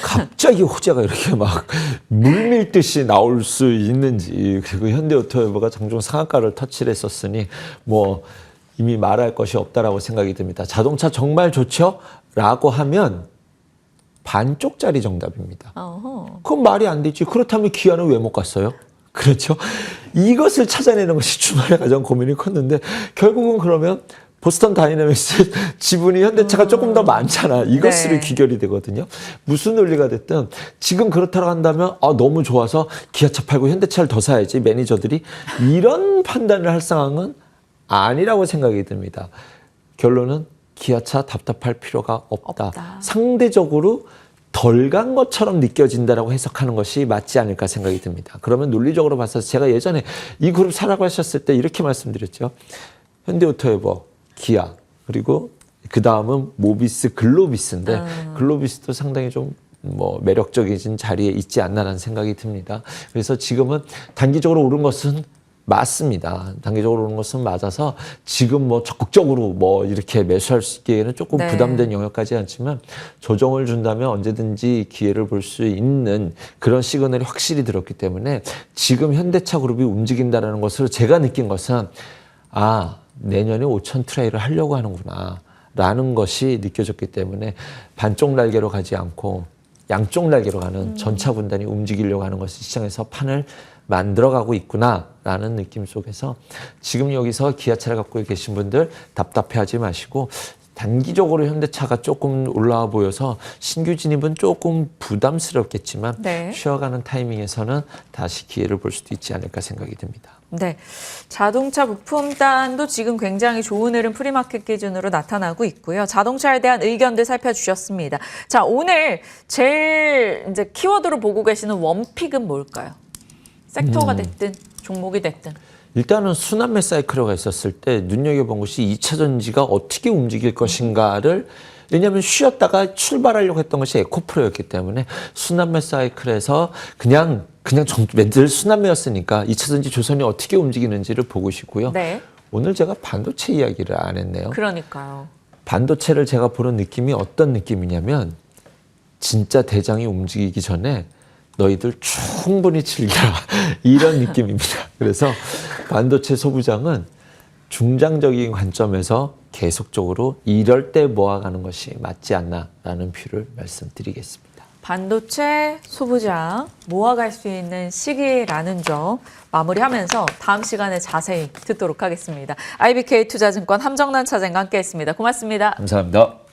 갑자기 호재가 이렇게 막 물밀듯이 나올 수 있는지, 그리고 현대오토모티브가 장중 상한가를 터치를 했었으니 뭐 이미 말할 것이 없다라고 생각이 듭니다. 자동차 정말 좋죠? 라고 하면 반쪽짜리 정답입니다. 그건 말이 안 되지. 그렇다면 기아는 왜 못 갔어요? 그렇죠? 이것을 찾아내는 것이 주말에 가장 고민이 컸는데, 결국은 그러면 보스턴 다이내믹스 지분이 현대차가 조금 더 많잖아. 이것으로 네. 귀결이 되거든요. 무슨 논리가 됐든 지금 그렇다고 한다면 너무 좋아서 기아차 팔고 현대차를 더 사야지, 매니저들이 이런 판단을 할 상황은 아니라고 생각이 듭니다. 결론은 기아차 답답할 필요가 없다. 상대적으로 덜 간 것처럼 느껴진다라고 해석하는 것이 맞지 않을까 생각이 듭니다. 그러면 논리적으로 봐서 제가 예전에 이 그룹 사라고 하셨을 때 이렇게 말씀드렸죠. 현대오토에버, 기아, 그리고 그 다음은 모비스, 글로비스인데 글로비스도 상당히 좀 매력적인 자리에 있지 않나라는 생각이 듭니다. 그래서 지금은 단기적으로 오른 것은 맞습니다. 단기적으로 오른 것은 맞아서 지금 적극적으로 이렇게 매수할 수 있기에는 조금 네. 부담된 영역까지 않지만, 조정을 준다면 언제든지 기회를 볼 수 있는 그런 시그널이 확실히 들었기 때문에 지금 현대차 그룹이 움직인다는 것으로 제가 느낀 것은 내년에 5천 트레이를 하려고 하는구나 라는 것이 느껴졌기 때문에 반쪽 날개로 가지 않고 양쪽 날개로 가는 전차 군단이 움직이려고 하는 것이 시장에서 판을 만들어가고 있구나라는 느낌 속에서 지금 여기서 기아차를 갖고 계신 분들 답답해하지 마시고, 단기적으로 현대차가 조금 올라와 보여서 신규 진입은 조금 부담스럽겠지만 네. 쉬어가는 타이밍에서는 다시 기회를 볼 수도 있지 않을까 생각이 듭니다. 네, 자동차 부품단도 지금 굉장히 좋은 흐름 프리마켓 기준으로 나타나고 있고요. 자동차에 대한 의견들 살펴주셨습니다. 자, 오늘 제일 이제 키워드로 보고 계시는 원픽은 뭘까요? 섹터가 됐든 종목이 됐든. 일단은 순환매 사이클가 있었을 때 눈여겨본 것이 2차 전지가 어떻게 움직일 것인가를, 왜냐하면 쉬었다가 출발하려고 했던 것이 에코프로였기 때문에 순환매 사이클에서 그냥 늘 순환매였으니까 2차 전지 조선이 어떻게 움직이는지를 보고 싶고요. 네. 오늘 제가 반도체 이야기를 안 했네요. 그러니까요. 반도체를 제가 보는 느낌이 어떤 느낌이냐면, 진짜 대장이 움직이기 전에 너희들 충분히 즐겨라 이런 느낌입니다. 그래서 반도체 소부장은 중장적인 관점에서 계속적으로 이럴 때 모아가는 것이 맞지 않나라는 뷰를 말씀드리겠습니다. 반도체 소부장 모아갈 수 있는 시기라는 점 마무리하면서 다음 시간에 자세히 듣도록 하겠습니다. IBK 투자증권 함정난 차장과 함께했습니다. 고맙습니다. 감사합니다.